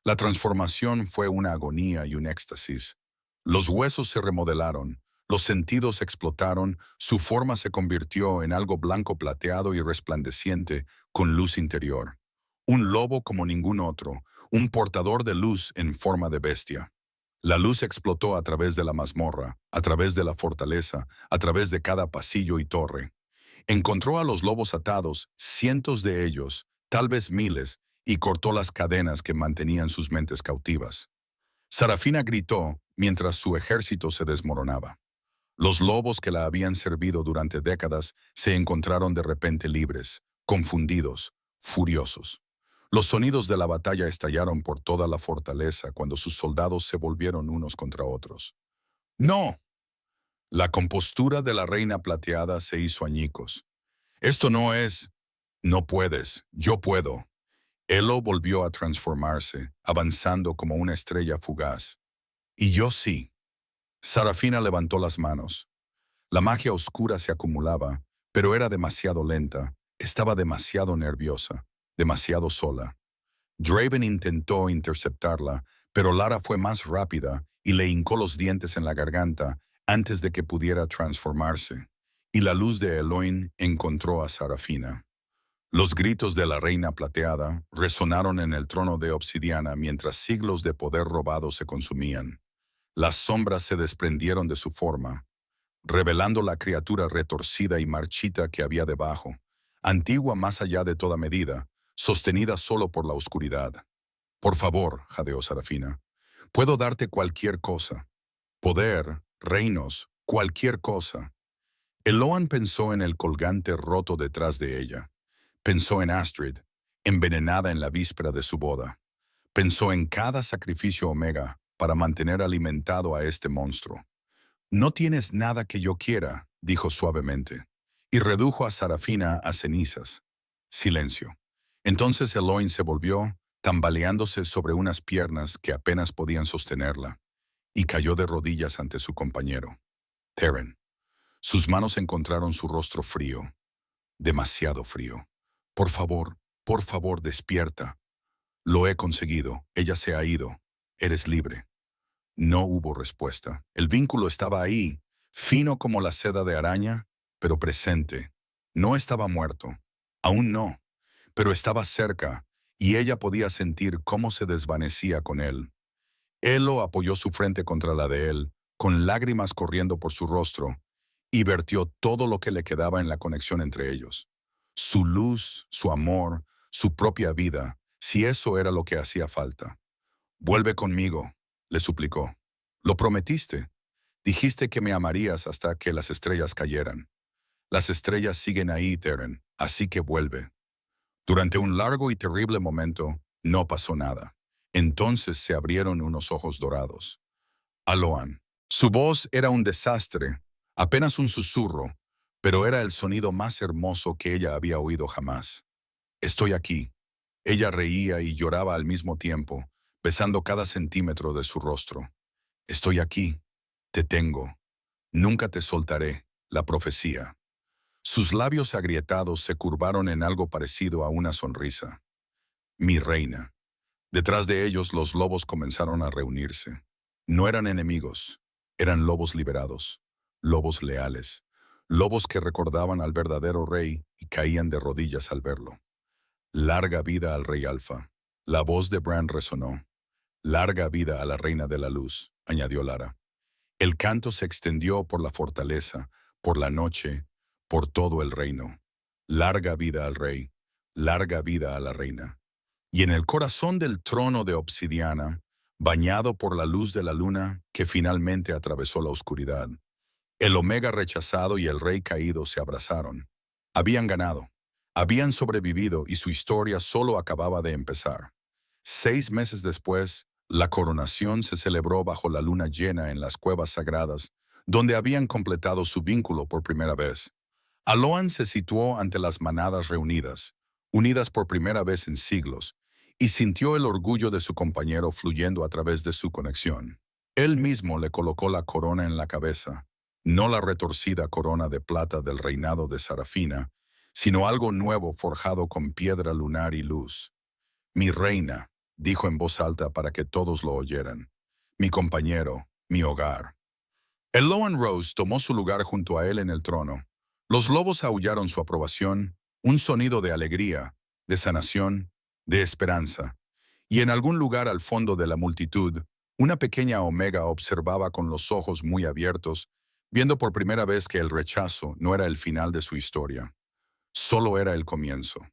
La transformación fue una agonía y un éxtasis. Los huesos se remodelaron, los sentidos explotaron, su forma se convirtió en algo blanco plateado y resplandeciente con luz interior. Un lobo como ningún otro, un portador de luz en forma de bestia. La luz explotó a través de la mazmorra, a través de la fortaleza, a través de cada pasillo y torre. Encontró a los lobos atados, cientos de ellos, tal vez miles, y cortó las cadenas que mantenían sus mentes cautivas. Sarafina gritó mientras su ejército se desmoronaba. Los lobos que la habían servido durante décadas se encontraron de repente libres, confundidos, furiosos. Los sonidos de la batalla estallaron por toda la fortaleza cuando sus soldados se volvieron unos contra otros. ¡No! La compostura de la reina plateada se hizo añicos. Esto no es... No puedes, yo puedo. Elo volvió a transformarse, avanzando como una estrella fugaz. Y yo sí. Sarafina levantó las manos. La magia oscura se acumulaba, pero era demasiado lenta, estaba demasiado nerviosa, demasiado sola. Draven intentó interceptarla, pero Lara fue más rápida y le hincó los dientes en la garganta antes de que pudiera transformarse, y la luz de Eloin encontró a Sarafina. Los gritos de la reina plateada resonaron en el trono de obsidiana mientras siglos de poder robado se consumían. Las sombras se desprendieron de su forma, revelando la criatura retorcida y marchita que había debajo, antigua más allá de toda medida, sostenida solo por la oscuridad. «Por favor», jadeó Sarafina, «puedo darte cualquier cosa. Poder, reinos, cualquier cosa». Eloan pensó en el colgante roto detrás de ella. Pensó en Astrid, envenenada en la víspera de su boda. Pensó en cada sacrificio Omega para mantener alimentado a este monstruo. «No tienes nada que yo quiera», dijo suavemente, y redujo a Sarafina a cenizas. Silencio. Entonces Eloin se volvió, tambaleándose sobre unas piernas que apenas podían sostenerla, y cayó de rodillas ante su compañero. Theren. Sus manos encontraron su rostro frío, demasiado frío. Por favor, despierta». Lo he conseguido. Ella se ha ido. Eres libre. No hubo respuesta. El vínculo estaba ahí, fino como la seda de araña, pero presente. No estaba muerto. Aún no, pero estaba cerca, y ella podía sentir cómo se desvanecía con él. Elo apoyó su frente contra la de él, con lágrimas corriendo por su rostro, y vertió todo lo que le quedaba en la conexión entre ellos. Su luz, su amor, su propia vida, si eso era lo que hacía falta. Vuelve conmigo, le suplicó. Lo prometiste. Dijiste que me amarías hasta que las estrellas cayeran. Las estrellas siguen ahí, Teren, así que vuelve. Durante un largo y terrible momento, no pasó nada. Entonces se abrieron unos ojos dorados. Aloan. Su voz era un desastre, apenas un susurro, pero era el sonido más hermoso que ella había oído jamás. Estoy aquí. Ella reía y lloraba al mismo tiempo, besando cada centímetro de su rostro. Estoy aquí. Te tengo. Nunca te soltaré. La profecía. Sus labios agrietados se curvaron en algo parecido a una sonrisa. Mi reina. Detrás de ellos los lobos comenzaron a reunirse. No eran enemigos, eran lobos liberados, lobos leales, lobos que recordaban al verdadero rey y caían de rodillas al verlo. Larga vida al rey Alfa. La voz de Bran resonó. Larga vida a la reina de la luz, añadió Lara. El canto se extendió por la fortaleza, por la noche, por todo el reino. Larga vida al rey, larga vida a la reina. Y en el corazón del trono de obsidiana, bañado por la luz de la luna que finalmente atravesó la oscuridad, el Omega rechazado y el rey caído se abrazaron. Habían ganado, habían sobrevivido y su historia solo acababa de empezar. 6 meses después, la coronación se celebró bajo la luna llena en las cuevas sagradas, donde habían completado su vínculo por primera vez. Aloan se situó ante las manadas reunidas, unidas por primera vez en siglos, y sintió el orgullo de su compañero fluyendo a través de su conexión. Él mismo le colocó la corona en la cabeza, no la retorcida corona de plata del reinado de Sarafina, sino algo nuevo forjado con piedra lunar y luz. Mi reina, dijo en voz alta para que todos lo oyeran. Mi compañero, mi hogar. Eloan Rose tomó su lugar junto a él en el trono. Los lobos aullaron su aprobación, un sonido de alegría, de sanación, de esperanza. Y en algún lugar al fondo de la multitud, una pequeña Omega observaba con los ojos muy abiertos, viendo por primera vez que el rechazo no era el final de su historia, solo era el comienzo.